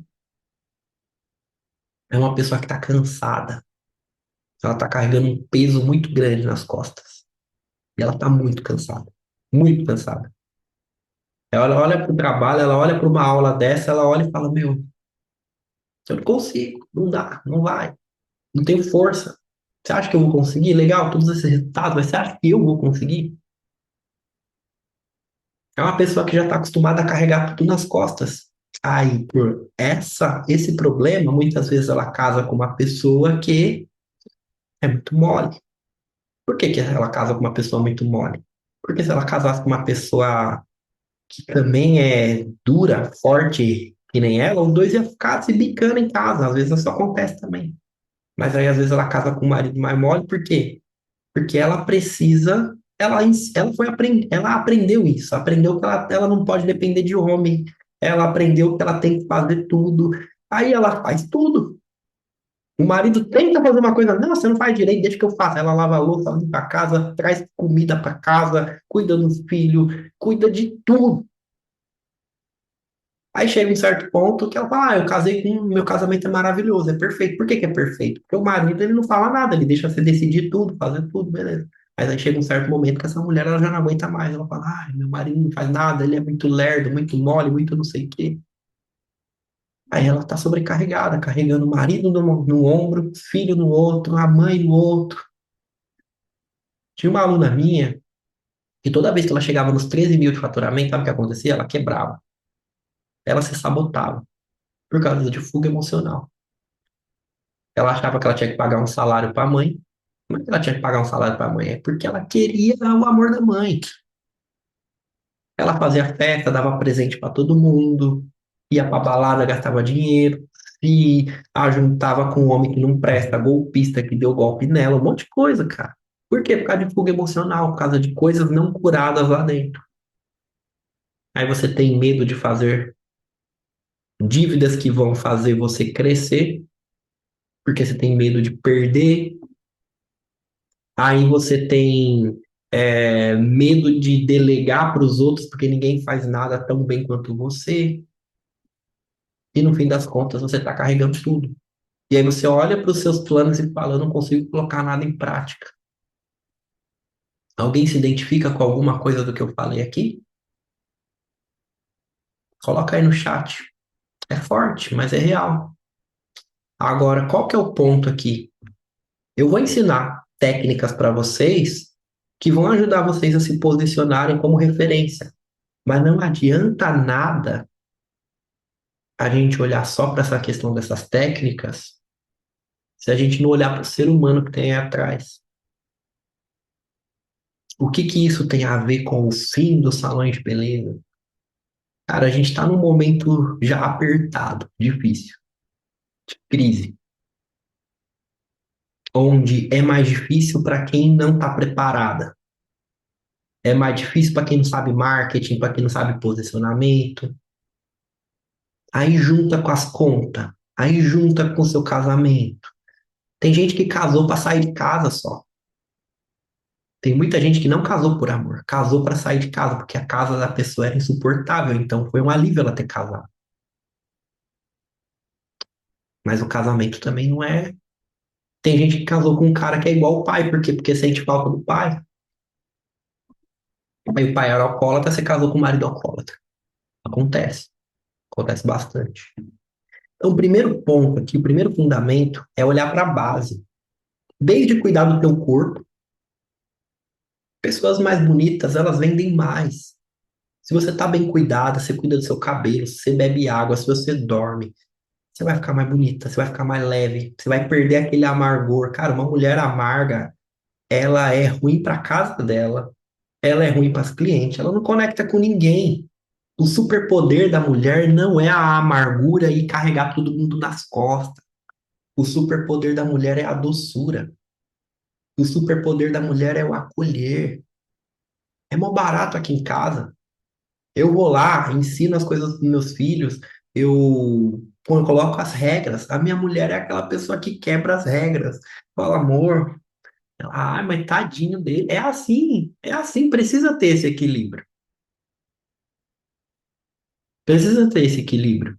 É uma pessoa que está cansada. Ela está carregando um peso muito grande nas costas. E ela está muito cansada. Muito cansada. Ela olha para o trabalho, ela olha para uma aula dessa, ela olha e fala: Meu, eu não consigo, não dá, não vai, não tenho força. Você acha que eu vou conseguir? Legal, todos esses resultados, mas você acha que eu vou conseguir? É uma pessoa que já está acostumada a carregar tudo nas costas. Aí, por esse problema, muitas vezes ela casa com uma pessoa que é muito mole. Por que que ela casa com uma pessoa muito mole? Porque se ela casasse com uma pessoa que também é dura, forte, que nem ela, os dois iam ficar se bicando em casa. Às vezes isso acontece também. Mas aí, às vezes, ela casa com um marido mais mole, por quê? Porque ela precisa, ela aprendeu isso, aprendeu que ela não pode depender de homem, ela aprendeu que ela tem que fazer tudo, aí ela faz tudo. O marido tenta fazer uma coisa, não, você não faz direito, deixa que eu faço. Ela lava a louça, limpa a casa, traz comida para casa, cuida dos filhos, cuida de tudo. Aí chega um certo ponto que ela fala, eu casei com, meu casamento é maravilhoso, é perfeito. Por que que é perfeito? Porque o marido, ele não fala nada, ele deixa você decidir tudo, fazer tudo, beleza. Mas aí chega um certo momento que essa mulher, ela já não aguenta mais. Ela fala, ai, meu marido não faz nada, ele é muito lerdo, muito mole, muito não sei o quê. Aí ela tá sobrecarregada, carregando o marido no ombro, filho no outro, a mãe no outro. Tinha uma aluna minha, que toda vez que ela chegava nos 13 mil de faturamento, sabe o que acontecia? Ela quebrava, ela se sabotava, por causa de fuga emocional. Ela achava que ela tinha que pagar um salário para a mãe. Como é que ela tinha que pagar um salário para a mãe? É porque ela queria o amor da mãe. Ela fazia festa, dava presente para todo mundo, ia pra balada, gastava dinheiro, e juntava com um homem que não presta, golpista que deu golpe nela, um monte de coisa, cara. Por quê? Por causa de fuga emocional, por causa de coisas não curadas lá dentro. Aí você tem medo de fazer dívidas que vão fazer você crescer, porque você tem medo de perder. Aí você tem medo de delegar para os outros, porque ninguém faz nada tão bem quanto você. E no fim das contas, você está carregando tudo. E aí você olha para os seus planos e fala, eu não consigo colocar nada em prática. Alguém se identifica com alguma coisa do que eu falei aqui? Coloca aí no chat. É forte, mas é real. Agora, qual que é o ponto aqui? Eu vou ensinar técnicas para vocês que vão ajudar vocês a se posicionarem como referência. Mas não adianta nada a gente olhar só para essa questão dessas técnicas se a gente não olhar para o ser humano que tem aí atrás. O que que isso tem a ver com o fim dos salões de beleza? Cara, a gente está num momento já apertado, difícil, crise, onde é mais difícil para quem não está preparada. É mais difícil para quem não sabe marketing, para quem não sabe posicionamento. Aí junta com as contas, aí junta com o seu casamento. Tem gente que casou para sair de casa só. Tem muita gente que não casou por amor, casou para sair de casa, porque a casa da pessoa era insuportável, então foi um alívio ela ter casado. Mas o casamento também não é. Tem gente que casou com um cara que é igual o pai, por quê? Porque sente falta do pai. Aí o pai era alcoólatra, você casou com um marido alcoólatra. Acontece, acontece bastante. Então, o primeiro ponto aqui, o primeiro fundamento é olhar para a base. Desde cuidar do teu corpo, pessoas mais bonitas, elas vendem mais. Se você tá bem cuidada, você cuida do seu cabelo, se você bebe água, se você dorme, você vai ficar mais bonita, você vai ficar mais leve, você vai perder aquele amargor. Cara, uma mulher amarga, ela é ruim para casa dela, ela é ruim para os clientes, ela não conecta com ninguém. O superpoder da mulher não é a amargura e carregar todo mundo nas costas. O superpoder da mulher é a doçura. O superpoder da mulher é o acolher. É mó barato aqui em casa. Eu vou lá, ensino as coisas dos meus filhos, eu coloco as regras. A minha mulher é aquela pessoa que quebra as regras. Fala, amor, ela, mas tadinho dele. É assim, precisa ter esse equilíbrio. Precisa ter esse equilíbrio.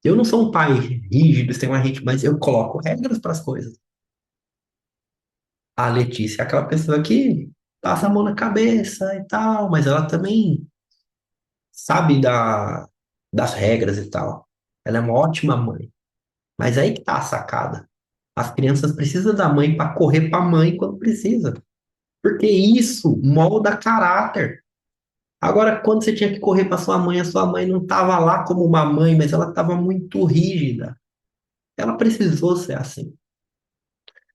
Eu não sou um pai rígido, sem uma gente, mas eu coloco regras para as coisas. A Letícia é aquela pessoa que passa a mão na cabeça e tal, mas ela também sabe das regras e tal. Ela é uma ótima mãe. Mas aí que tá a sacada. As crianças precisam da mãe para correr para a mãe quando precisa. Porque isso molda caráter. Agora, quando você tinha que correr para sua mãe, a sua mãe não estava lá como uma mãe, mas ela estava muito rígida. Ela precisou ser assim.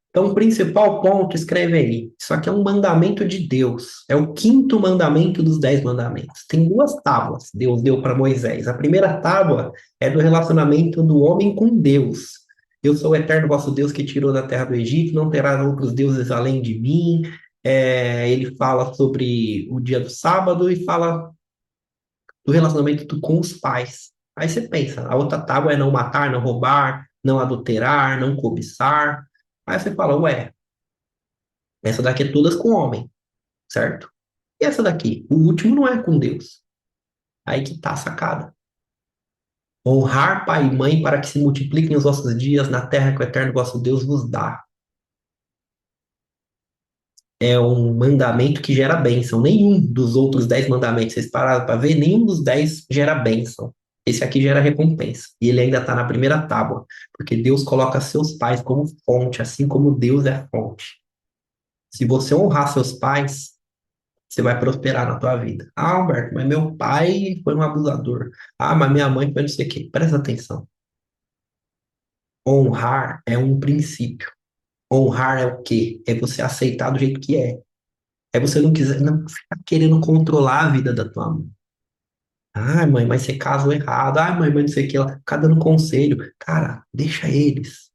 Então, o principal ponto, escreve aí. Isso aqui é um mandamento de Deus. É o quinto mandamento dos 10 mandamentos. Tem duas tábuas. Deus deu para Moisés. A primeira tábua é do relacionamento do homem com Deus. Eu sou o eterno vosso Deus que tirou da terra do Egito, não terá outros deuses além de mim. Ele fala sobre o dia do sábado e fala do relacionamento com os pais. Aí você pensa, a outra tábua é não matar, não roubar, não adulterar, não cobiçar. Aí você fala, ué, essa daqui é todas com homem, certo? E essa daqui? O último não é com Deus. Aí que tá a sacada. Honrar pai e mãe para que se multipliquem os vossos dias na terra que o eterno vosso Deus vos dá. É um mandamento que gera bênção. Nenhum dos outros 10 mandamentos, vocês pararam para ver, nenhum dos 10 gera bênção. Esse aqui gera recompensa. E ele ainda está na primeira tábua, porque Deus coloca seus pais como fonte, assim como Deus é fonte. Se você honrar seus pais, você vai prosperar na tua vida. Ah, Alberto, mas meu pai foi um abusador. Ah, mas minha mãe foi não sei o quê. Presta atenção. Honrar é um princípio. Honrar é o quê? É você aceitar do jeito que é. É você não ficar querendo controlar a vida da tua mãe. Ai, mãe, mas você casou errado. Ai, mãe, mas não sei o que. Ela ficar dando conselho. Cara, deixa eles.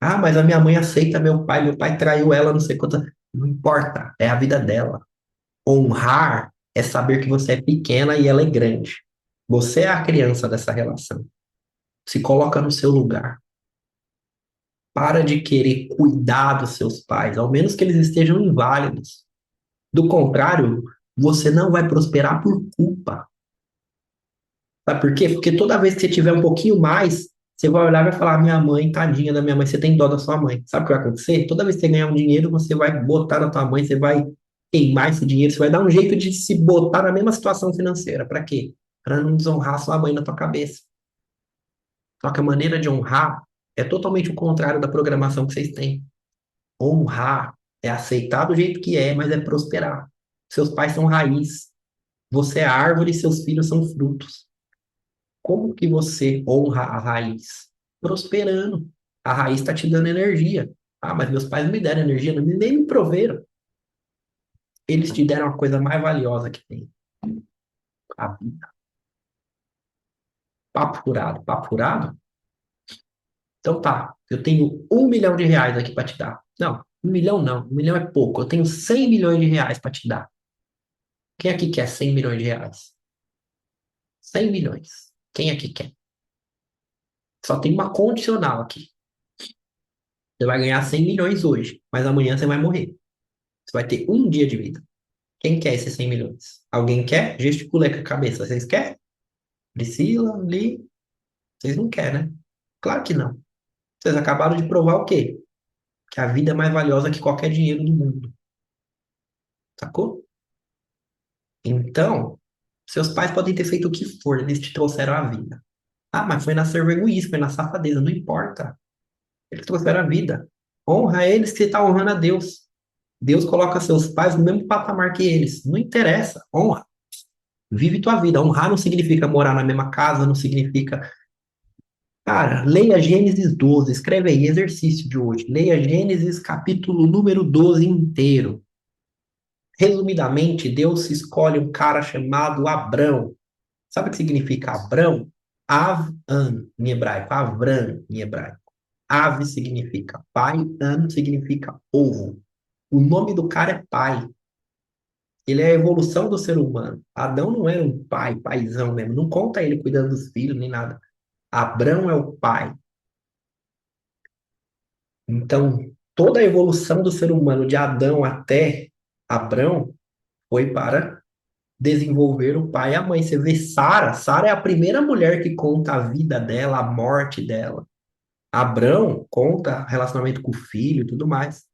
Ah, mas a minha mãe aceita meu pai traiu ela, não sei quanto. Não importa, é a vida dela. Honrar é saber que você é pequena e ela é grande. Você é a criança dessa relação. Se coloca no seu lugar. Para de querer cuidar dos seus pais, ao menos que eles estejam inválidos. Do contrário, você não vai prosperar por culpa. Sabe por quê? Porque toda vez que você tiver um pouquinho mais, você vai olhar e vai falar: minha mãe, tadinha da minha mãe, você tem dó da sua mãe. Sabe o que vai acontecer? Toda vez que você ganhar um dinheiro, você vai botar na tua mãe, você vai queimar esse dinheiro, você vai dar um jeito de se botar na mesma situação financeira. Para quê? Para não desonrar sua mãe na tua cabeça. Só que a maneira de honrar é totalmente o contrário da programação que vocês têm. Honrar é aceitar do jeito que é, mas é prosperar. Seus pais são raiz. Você é árvore e seus filhos são frutos. Como que você honra a raiz? Prosperando. A raiz está te dando energia. Ah, mas meus pais não me deram energia, nem me proveram. Eles te deram a coisa mais valiosa que tem. A vida. Papo furado. Papo furado? Então tá, eu tenho 1 milhão de reais aqui para te dar. Não, 1 milhão não. 1 milhão é pouco. Eu tenho 100 milhões de reais para te dar. Quem aqui quer 100 milhões de reais? 100 milhões. Quem aqui quer? Só tem uma condicional aqui. Você vai ganhar 100 milhões hoje, mas amanhã você vai morrer. Você vai ter um dia de vida. Quem quer esses 100 milhões? Alguém quer? Gesticula com a cabeça. Vocês querem? Priscila, Li? Vocês não querem, né? Claro que não. Vocês acabaram de provar o quê? Que a vida é mais valiosa que qualquer dinheiro do mundo. Sacou? Então, seus pais podem ter feito o que for, eles te trouxeram a vida. Ah, mas foi na servenguice, foi na safadeza, não importa. Eles trouxeram a vida. Honra eles que você está honrando a Deus. Deus coloca seus pais no mesmo patamar que eles. Não interessa, honra. Vive tua vida. Honrar não significa morar na mesma casa, não significa. Cara, leia Gênesis 12, escreve aí, exercício de hoje. Leia Gênesis capítulo número 12 inteiro. Resumidamente, Deus escolhe um cara chamado Abrão. Sabe o que significa Abrão? Av-an, em hebraico. Avram, em hebraico. Ave significa pai, an significa ovo. O nome do cara é pai. Ele é a evolução do ser humano. Adão não era um pai, paizão mesmo. Não conta ele cuidando dos filhos, nem nada. Abrão é o pai. Então, toda a evolução do ser humano, de Adão até Abrão, foi para desenvolver o pai e a mãe. Você vê Sara. Sara é a primeira mulher que conta a vida dela, a morte dela. Abrão conta relacionamento com o filho e tudo mais.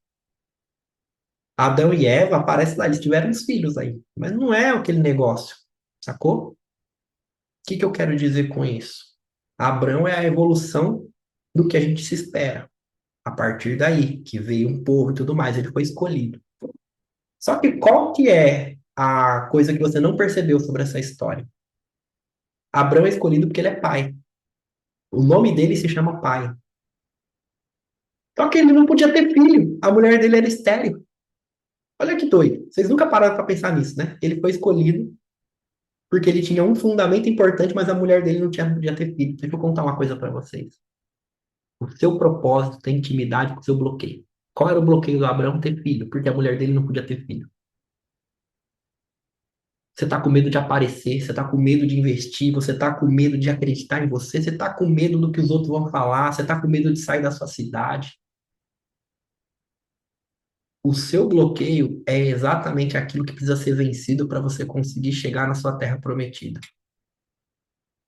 Adão e Eva aparece lá, eles tiveram os filhos aí. Mas não é aquele negócio, sacou? O que que eu quero dizer com isso? Abrão é a evolução do que a gente se espera. A partir daí, que veio um povo e tudo mais, ele foi escolhido. Só que qual que é a coisa que você não percebeu sobre essa história? Abrão é escolhido porque ele é pai. O nome dele se chama pai. Só que ele não podia ter filho. A mulher dele era estéril. Olha que doido. Vocês nunca pararam para pensar nisso, né? Ele foi escolhido porque ele tinha um fundamento importante, mas a mulher dele não podia ter filho. Deixa eu contar uma coisa para vocês. O seu propósito tem intimidade com o seu bloqueio. Qual era o bloqueio do Abraão? Ter filho, porque a mulher dele não podia ter filho. Você está com medo de aparecer, você está com medo de investir, você está com medo de acreditar em você, você está com medo do que os outros vão falar, você está com medo de sair da sua cidade. O seu bloqueio é exatamente aquilo que precisa ser vencido para você conseguir chegar na sua terra prometida.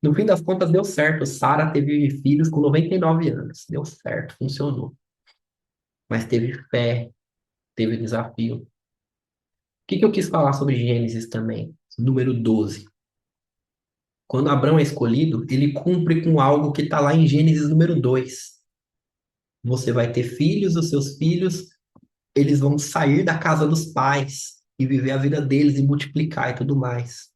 No fim das contas, deu certo. Sara teve filhos com 99 anos. Deu certo, funcionou. Mas teve fé, teve desafio. O que que eu quis falar sobre Gênesis também? Número 12. Quando Abraão é escolhido, ele cumpre com algo que está lá em Gênesis número 2. Você vai ter filhos, os seus filhos, eles vão sair da casa dos pais e viver a vida deles e multiplicar e tudo mais.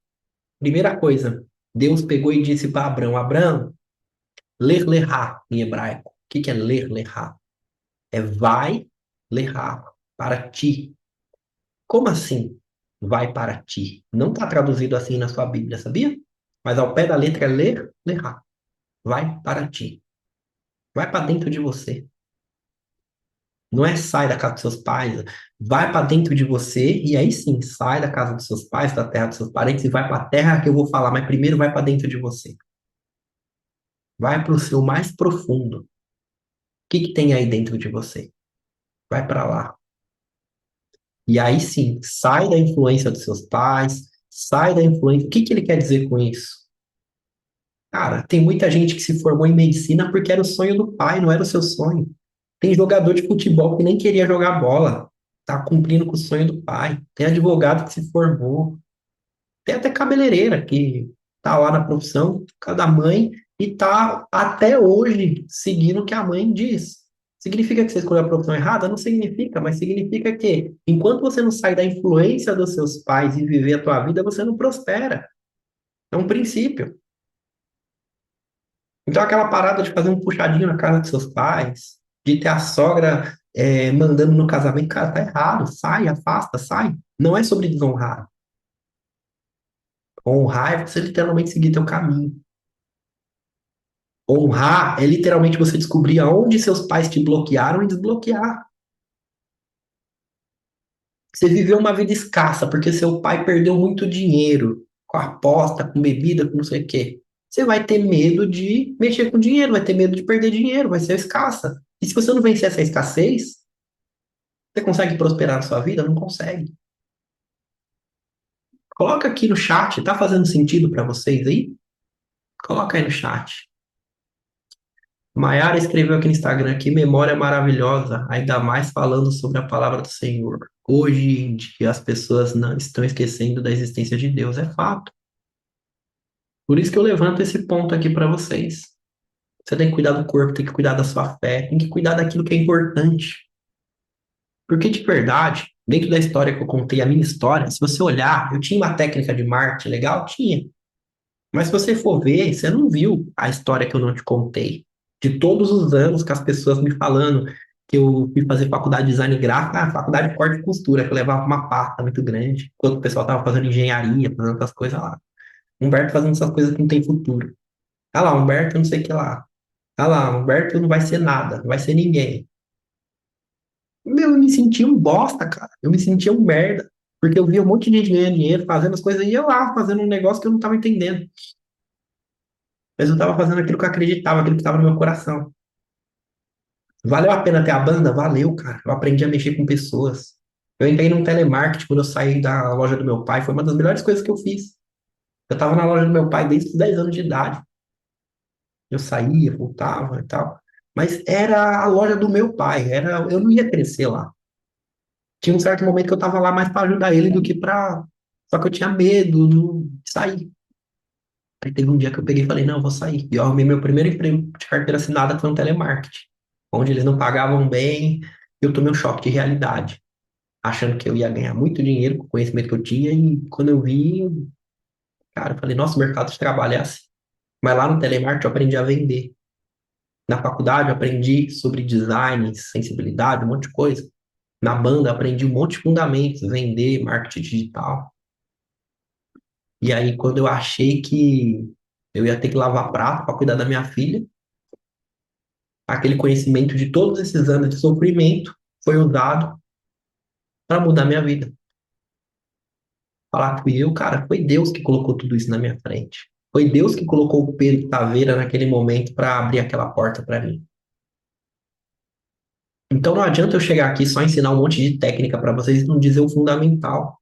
Primeira coisa, Deus pegou e disse para Abraão, Abraão, ler lerá em hebraico. O que que é ler lerá? É vai lerá, para ti. Como assim? Vai para ti. Não está traduzido assim na sua Bíblia, sabia? Mas ao pé da letra é ler lerá. Vai para ti. Vai para dentro de você. Não é sai da casa dos seus pais, vai para dentro de você e aí sim, sai da casa dos seus pais, da terra dos seus parentes e vai para a terra que eu vou falar, mas primeiro vai para dentro de você. Vai para o seu mais profundo. O que que tem aí dentro de você? Vai para lá. E aí sim, sai da influência dos seus pais, sai da influência. O que que ele quer dizer com isso? Cara, tem muita gente que se formou em medicina porque era o sonho do pai, não era o seu sonho. Tem jogador de futebol que nem queria jogar bola, tá cumprindo com o sonho do pai. Tem advogado que se formou. Tem até cabeleireira que tá lá na profissão, por causa da mãe, e tá até hoje seguindo o que a mãe diz. Significa que você escolheu a profissão errada? Não significa, mas significa que enquanto você não sai da influência dos seus pais e viver a tua vida, você não prospera. É um princípio. Então, aquela parada de fazer um puxadinho na casa dos seus pais, de ter a sogra mandando no casamento, cara, tá errado. Sai, afasta, sai. Não é sobre desonrar. Honrar é você literalmente seguir teu caminho. Honrar é literalmente você descobrir aonde seus pais te bloquearam e desbloquear. Você viveu uma vida escassa porque seu pai perdeu muito dinheiro com aposta, com bebida, com não sei o quê. Você vai ter medo de mexer com dinheiro, vai ter medo de perder dinheiro, vai ser escassa. E se você não vencer essa escassez, você consegue prosperar na sua vida? Não consegue. Coloca aqui no chat, tá fazendo sentido para vocês aí? Coloca aí no chat. Maiara escreveu aqui no Instagram, que memória maravilhosa, ainda mais falando sobre a palavra do Senhor. Hoje em dia as pessoas não estão esquecendo da existência de Deus, é fato. Por isso que eu levanto esse ponto aqui para vocês. Você tem que cuidar do corpo, tem que cuidar da sua fé, tem que cuidar daquilo que é importante. Porque de verdade, dentro da história que eu contei, a minha história, se você olhar, eu tinha uma técnica de marketing legal? Tinha. Mas se você for ver, você não viu a história que eu não te contei. De todos os anos que as pessoas me falando que eu fui fazer faculdade de design gráfico, faculdade de corte e costura, que eu levava uma pasta muito grande, enquanto o pessoal tava fazendo engenharia, fazendo outras coisas lá. Humberto fazendo essas coisas que não tem futuro. Ah lá, Humberto não sei o que lá. Ah lá, Humberto não vai ser nada, não vai ser ninguém. Meu, eu me sentia um bosta, cara. Eu me sentia um merda. Porque eu via um monte de gente ganhando dinheiro, fazendo as coisas, e eu lá, fazendo um negócio que eu não tava entendendo. Mas eu tava fazendo aquilo que eu acreditava, aquilo que estava no meu coração. Valeu a pena ter a banda? Valeu, cara. Eu aprendi a mexer com pessoas. Eu entrei num telemarketing quando eu saí da loja do meu pai. Foi uma das melhores coisas que eu fiz. Eu tava na loja do meu pai desde os 10 anos de idade. Eu saía, voltava e tal. Mas era a loja do meu pai. Eu não ia crescer lá. Tinha um certo momento que eu tava lá mais para ajudar ele do que para. Só que eu tinha medo de sair. Aí teve um dia que eu peguei e falei, não, eu vou sair. E eu arrumei meu primeiro emprego de carteira assinada, que foi um telemarketing, onde eles não pagavam bem. Eu tomei um choque de realidade, achando que eu ia ganhar muito dinheiro com o conhecimento que eu tinha. E quando eu vi, cara, eu falei, nossa, o mercado de trabalho é assim. Mas lá no telemarketing eu aprendi a vender. Na faculdade eu aprendi sobre design, sensibilidade, um monte de coisa. Na banda eu aprendi um monte de fundamentos, vender, marketing digital. E aí, quando eu achei que eu ia ter que lavar prato para cuidar da minha filha, aquele conhecimento de todos esses anos de sofrimento foi usado para mudar minha vida. Falar que fui eu, cara, foi Deus que colocou tudo isso na minha frente. Foi Deus que colocou o Pedro Taveira naquele momento para abrir aquela porta para mim. Então não adianta eu chegar aqui só ensinar um monte de técnica para vocês e não dizer o fundamental.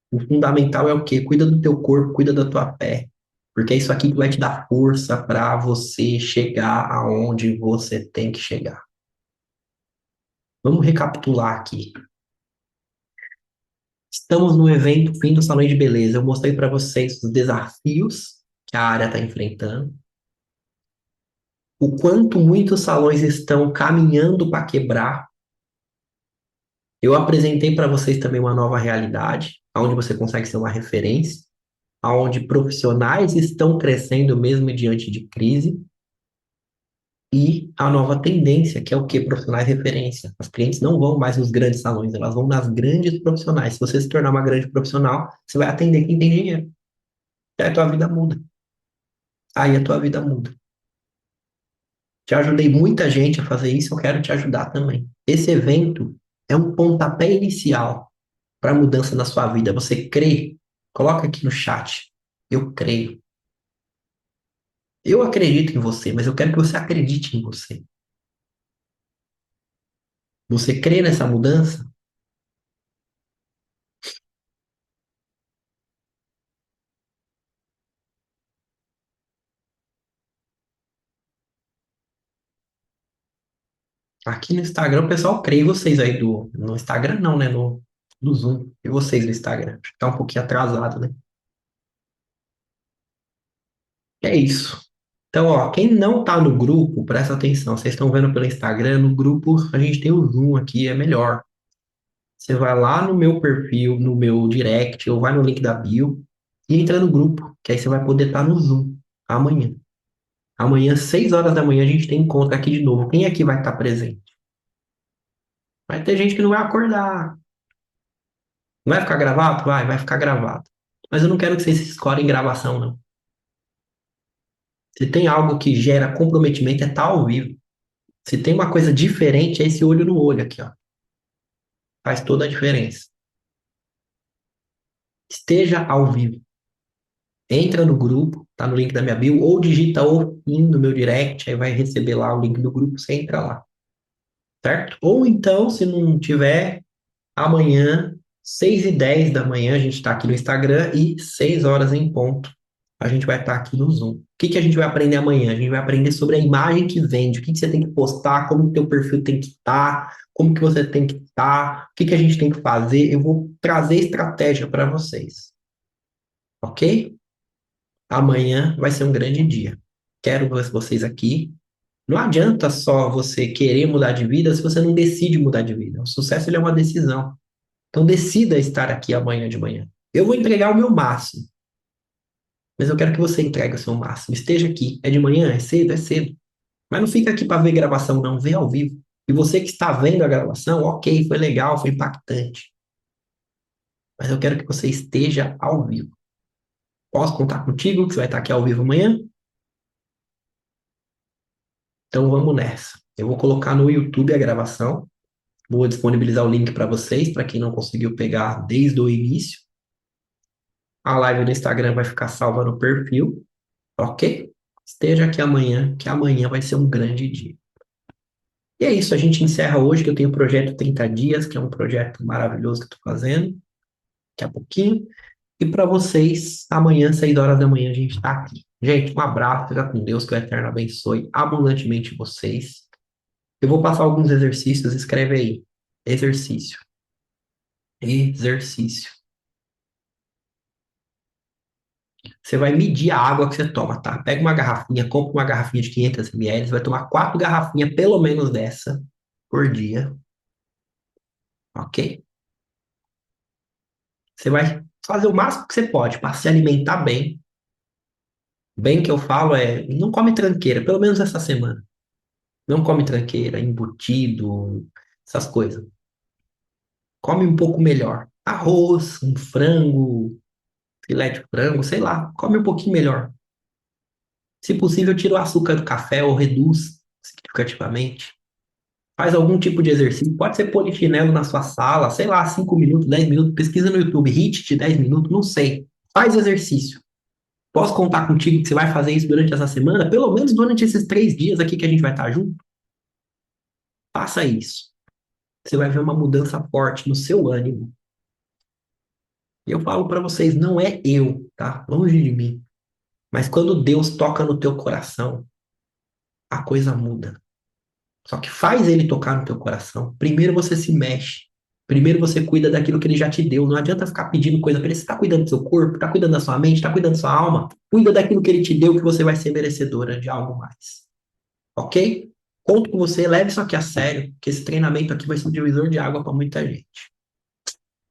O fundamental é o quê? Cuida do teu corpo, cuida da tua fé. Porque é isso aqui que vai te dar força para você chegar aonde você tem que chegar. Vamos recapitular aqui. Estamos no evento Fim do Salão de Beleza. Eu mostrei para vocês os desafios que a área está enfrentando, o quanto muitos salões estão caminhando para quebrar. Eu apresentei para vocês também uma nova realidade, onde você consegue ser uma referência, onde profissionais estão crescendo mesmo diante de crise, e a nova tendência, que é o quê? Profissionais referência. As clientes não vão mais nos grandes salões, elas vão nas grandes profissionais. Se você se tornar uma grande profissional, você vai atender quem tem dinheiro. Aí a tua vida muda. Aí a tua vida muda. Já ajudei muita gente a fazer isso, eu quero te ajudar também. Esse evento é um pontapé inicial para a mudança na sua vida. Você crê? Coloca aqui no chat. Eu creio. Eu acredito em você, mas eu quero que você acredite em você. Você crê nessa mudança? Aqui no Instagram o pessoal crê. E vocês aí no Instagram não, né? No Zoom. E vocês no Instagram? Acho que tá um pouquinho atrasado, né? É isso. Então, ó, quem não tá no grupo, presta atenção. Vocês estão vendo pelo Instagram, no grupo a gente tem o Zoom aqui, é melhor. Você vai lá no meu perfil, no meu direct, ou vai no link da bio e entra no grupo, que aí você vai poder estar no Zoom amanhã. Amanhã, 6 horas da manhã, a gente tem encontro aqui de novo. Quem aqui vai estar presente? Vai ter gente que não vai acordar. Não vai ficar gravado? Vai ficar gravado. Mas eu não quero que vocês escolhem gravação, não. Se tem algo que gera comprometimento, é estar ao vivo. Se tem uma coisa diferente, é esse olho no olho aqui, ó. Faz toda a diferença. Esteja ao vivo. Entra no grupo, tá no link da minha bio, ou digita o PIN no meu direct, aí vai receber lá o link do grupo, você entra lá, certo? Ou então, se não tiver, amanhã, 6h10 da manhã, a gente está aqui no Instagram e 6 horas em ponto, a gente vai estar aqui no Zoom. O que que a gente vai aprender amanhã? A gente vai aprender sobre a imagem que vende, o que que você tem que postar, como o teu perfil tem que estar, como que você tem que estar, o que que a gente tem que fazer. Eu vou trazer estratégia para vocês, ok? Amanhã vai ser um grande dia. Quero vocês aqui. Não adianta só você querer mudar de vida se você não decide mudar de vida. O sucesso ele é uma decisão. Então decida estar aqui amanhã de manhã. Eu vou entregar o meu máximo, mas eu quero que você entregue o seu máximo. Esteja aqui. É de manhã? É cedo? É cedo. Mas não fica aqui para ver gravação, não. Vê ao vivo. E você que está vendo a gravação, ok, foi legal, foi impactante. Mas eu quero que você esteja ao vivo. Posso contar contigo que você vai estar aqui ao vivo amanhã? Então vamos nessa. Eu vou colocar no YouTube a gravação, vou disponibilizar o link para vocês, para quem não conseguiu pegar desde o início. A live no Instagram vai ficar salva no perfil, ok? Esteja aqui amanhã, que amanhã vai ser um grande dia. E é isso, a gente encerra hoje, que eu tenho o projeto 30 dias, que é um projeto maravilhoso que eu estou fazendo, daqui a pouquinho. E para vocês, amanhã, 6 horas da manhã, a gente está aqui. Gente, um abraço, fica com Deus, que o Eterno abençoe abundantemente vocês. Eu vou passar alguns exercícios, escreve aí. Exercício. Exercício. Você vai medir a água que você toma, tá? Pega uma garrafinha, compra uma garrafinha de 500 ml, você vai tomar 4 garrafinhas, pelo menos dessa, por dia, ok? Você vai fazer o máximo que você pode para se alimentar bem. Bem que eu falo é, não come tranqueira, pelo menos essa semana. Não come tranqueira, embutido, essas coisas. Come um pouco melhor. Arroz, um frango, filé de frango, sei lá, come um pouquinho melhor. Se possível, tira o açúcar do café ou reduz significativamente. Faz algum tipo de exercício. Pode ser polichinelo na sua sala, sei lá, 5 minutos, 10 minutos. Pesquisa no YouTube, HIIT de 10 minutos, não sei. Faz exercício. Posso contar contigo que você vai fazer isso durante essa semana? Pelo menos durante esses 3 dias aqui que a gente vai estar junto? Faça isso. Você vai ver uma mudança forte no seu ânimo. E eu falo para vocês, não é eu, tá? Longe de mim. Mas quando Deus toca no teu coração, a coisa muda. Só que faz ele tocar no teu coração. Primeiro você se mexe. Primeiro você cuida daquilo que ele já te deu. Não adianta ficar pedindo coisa para ele. Você está cuidando do seu corpo, está cuidando da sua mente, está cuidando da sua alma. Cuida daquilo que ele te deu, que você vai ser merecedora de algo mais. Ok? Conto com você, leve isso aqui a sério, que esse treinamento aqui vai ser um divisor de água para muita gente.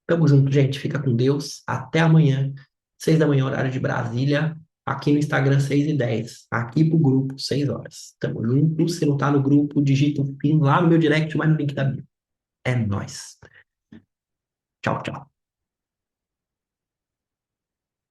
Tamo junto, gente. Fica com Deus. Até amanhã, 6 da manhã, horário de Brasília. Aqui no Instagram, 6h10. Aqui pro grupo, 6 horas. Tamo junto. Se não tá no grupo, digita o PIN lá no meu direct, vai no link da bio. É nóis. Tchau, tchau.